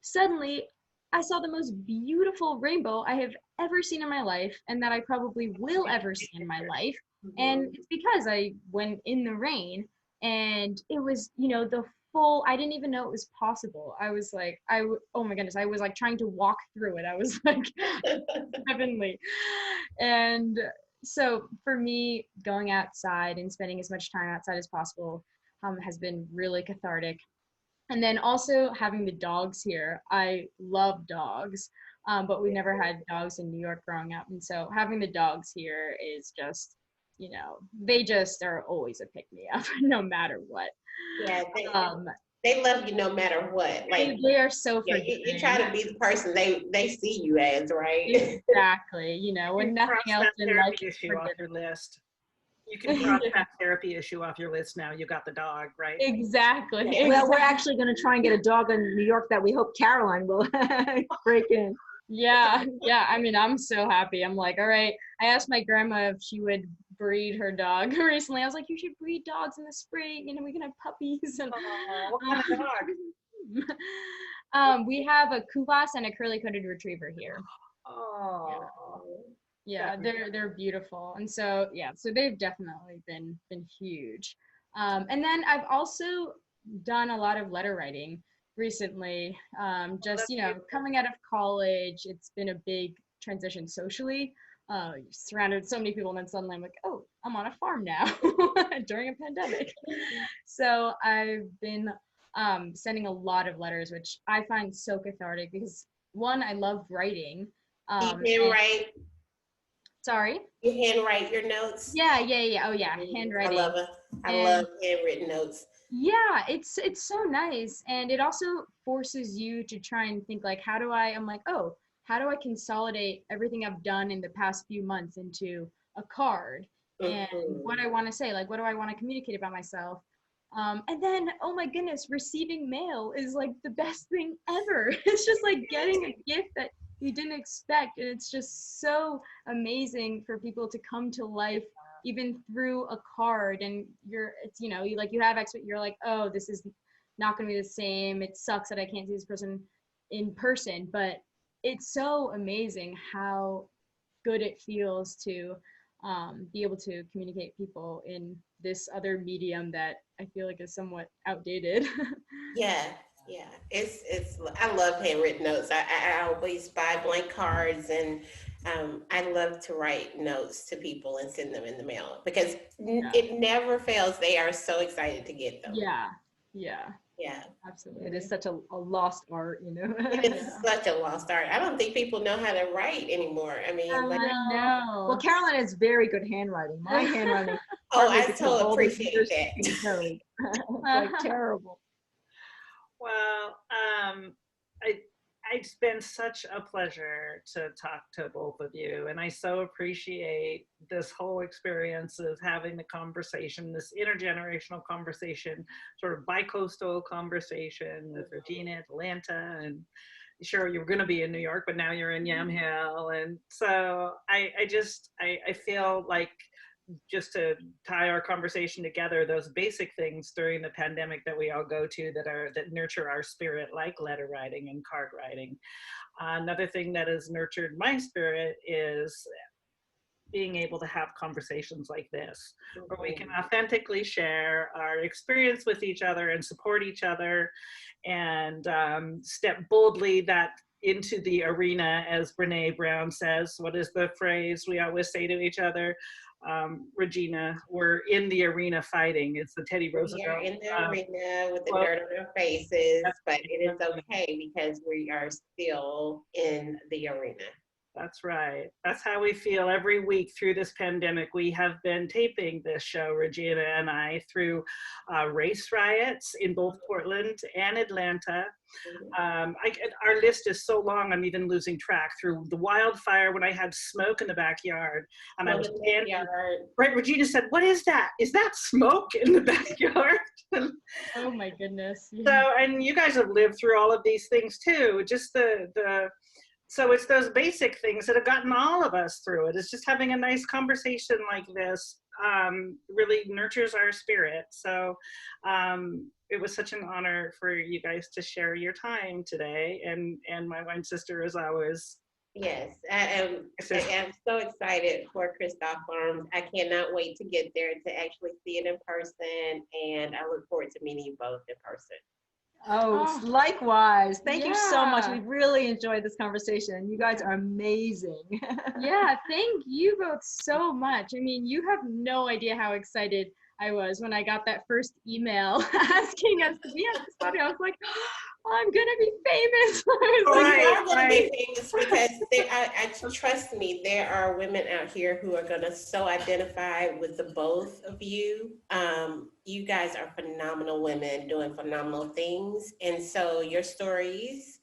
suddenly I saw the most beautiful rainbow I have ever seen in my life, and that I probably will ever see in my life. And it's because I went in the rain, and it was, the full, I didn't even know it was possible. I was like, oh my goodness, I was like trying to walk through it. I was like, heavenly. And so for me, going outside and spending as much time outside as possible has been really cathartic. And then also having the dogs here. I love dogs, but we never had dogs in New York growing up. And so having the dogs here is just, they just are always a pick me up no matter what. Yeah, they love you no matter what. Like they are so yeah, you try to be the person they see you as, right? Exactly. When nothing else in life is issue off your list. You can cross that therapy issue off your list now. You got the dog, right? Exactly. Well, we're actually going to try and get a dog in New York that we hope Caroline will break in. Yeah. I mean, I'm so happy. I'm like, all right. I asked my grandma if she would breed her dog recently. I was like, you should breed dogs in the spring, we can have puppies. And what kind of dog? We have a Kuvas and a curly coated retriever here. Oh. Yeah, they're beautiful. And so so they've definitely been huge. And then I've also done a lot of letter writing recently. Just coming out of college, it's been a big transition socially. Surrounded with so many people, and then suddenly I'm like, oh, I'm on a farm now during a pandemic. So I've been sending a lot of letters, which I find so cathartic because one, I love writing. You can write. Sorry? You handwrite your notes? Yeah. Oh yeah, handwriting. I love handwritten notes. Yeah, it's so nice. And it also forces you to try and think like, how do I consolidate everything I've done in the past few months into a card? And what I want to say, like, what do I want to communicate about myself? And then, oh my goodness, receiving mail is like the best thing ever. It's just like getting a gift that you didn't expect, and it's just so amazing for people to come to life even through a card. And you're like, oh, this is not going to be the same. It sucks that I can't see this person in person, but it's so amazing how good it feels to be able to communicate people in this other medium that I feel like is somewhat outdated. Yeah. It's I love handwritten notes. I always buy blank cards, and I love to write notes to people and send them in the mail because it never fails. They are so excited to get them. Yeah, Absolutely. It is such a lost art, It's such a lost art. I don't think people know how to write anymore. I mean, like, No. Well, Caroline has very good handwriting. My handwriting. I so appreciate that. It's like terrible. Well, it's been such a pleasure to talk to both of you, and I so appreciate this whole experience of having the conversation, this intergenerational conversation, sort of bi-coastal conversation with Regina, Atlanta, and sure you were going to be in New York, but now you're in Yamhill, and so I feel like, just to tie our conversation together, those basic things during the pandemic that we all go to that nurture our spirit, like letter writing and card writing. Another thing that has nurtured my spirit is being able to have conversations like this, where we can authentically share our experience with each other and support each other, and step boldly into the arena, as Brene Brown says. What is the phrase we always say to each other? Regina, we're in the arena fighting. It's the Teddy Roosevelt. We are in the arena with the dirt on our faces, but it is okay because we are still in the arena. That's right. That's how we feel every week through this pandemic. We have been taping this show, Regina and I, through race riots in both Portland and Atlanta. Our list is so long, I'm even losing track. Through the wildfire when I had smoke in the backyard. And I was standing, right, Regina said, "What is that? Is that smoke in the backyard?" Oh my goodness. So, and you guys have lived through all of these things too. Just so it's those basic things that have gotten all of us through it. It's just having a nice conversation like this really nurtures our spirit. So it was such an honor for you guys to share your time today. And my wine sister, as always. Yes, I am so excited for Kristof Farms. I cannot wait to get there to actually see it in person, and I look forward to meeting you both in person. Oh, likewise. Thank you so much. We really enjoyed this conversation. You guys are amazing. Yeah, thank you both so much. I mean, you have no idea how excited I was when I got that first email asking us to be on this podcast. I was like, oh, I'm gonna be famous. You are gonna be famous because trust me, there are women out here who are gonna so identify with the both of you. You guys are phenomenal women doing phenomenal things, and so your stories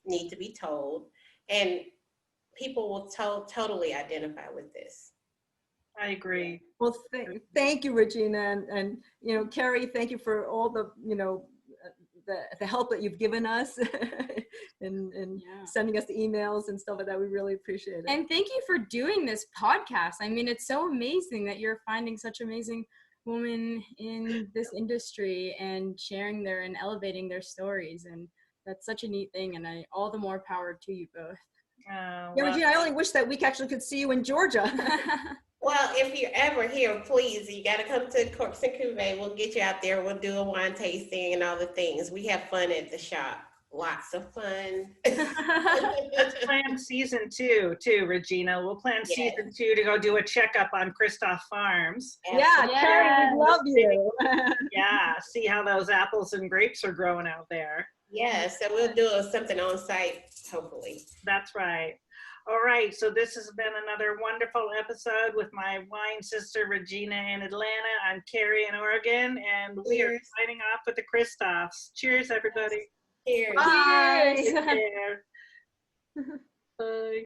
need to be told, and people will totally identify with this. I agree. Well, thank you, Regina, and you know, Carrie, thank you for all the the help that you've given us and sending us the emails and stuff like that. We really appreciate it. And thank you for doing this podcast. I mean, it's so amazing that you're finding such amazing women in this industry and sharing and elevating their stories, and that's such a neat thing, and all the more power to you both. Yeah, Regina, I only wish that we actually could see you in Georgia. Well, if you're ever here, please, you got to come to Corks and Cuvée. We'll get you out there. We'll do a wine tasting and all the things. We have fun at the shop. Lots of fun. Let's plan season 2 too, Regina. We'll plan season 2 to go do a checkup on Kristof Farms. Yeah, Carrie, we love you. Yeah, see how those apples and grapes are growing out there. Yeah, so we'll do something on site, hopefully. That's right. All right, so this has been another wonderful episode with my wine sister, Regina, in Atlanta. I'm Carrie in Oregon, and we are signing off with the Kristofs. Cheers, everybody. Cheers. Bye. Take care. Bye.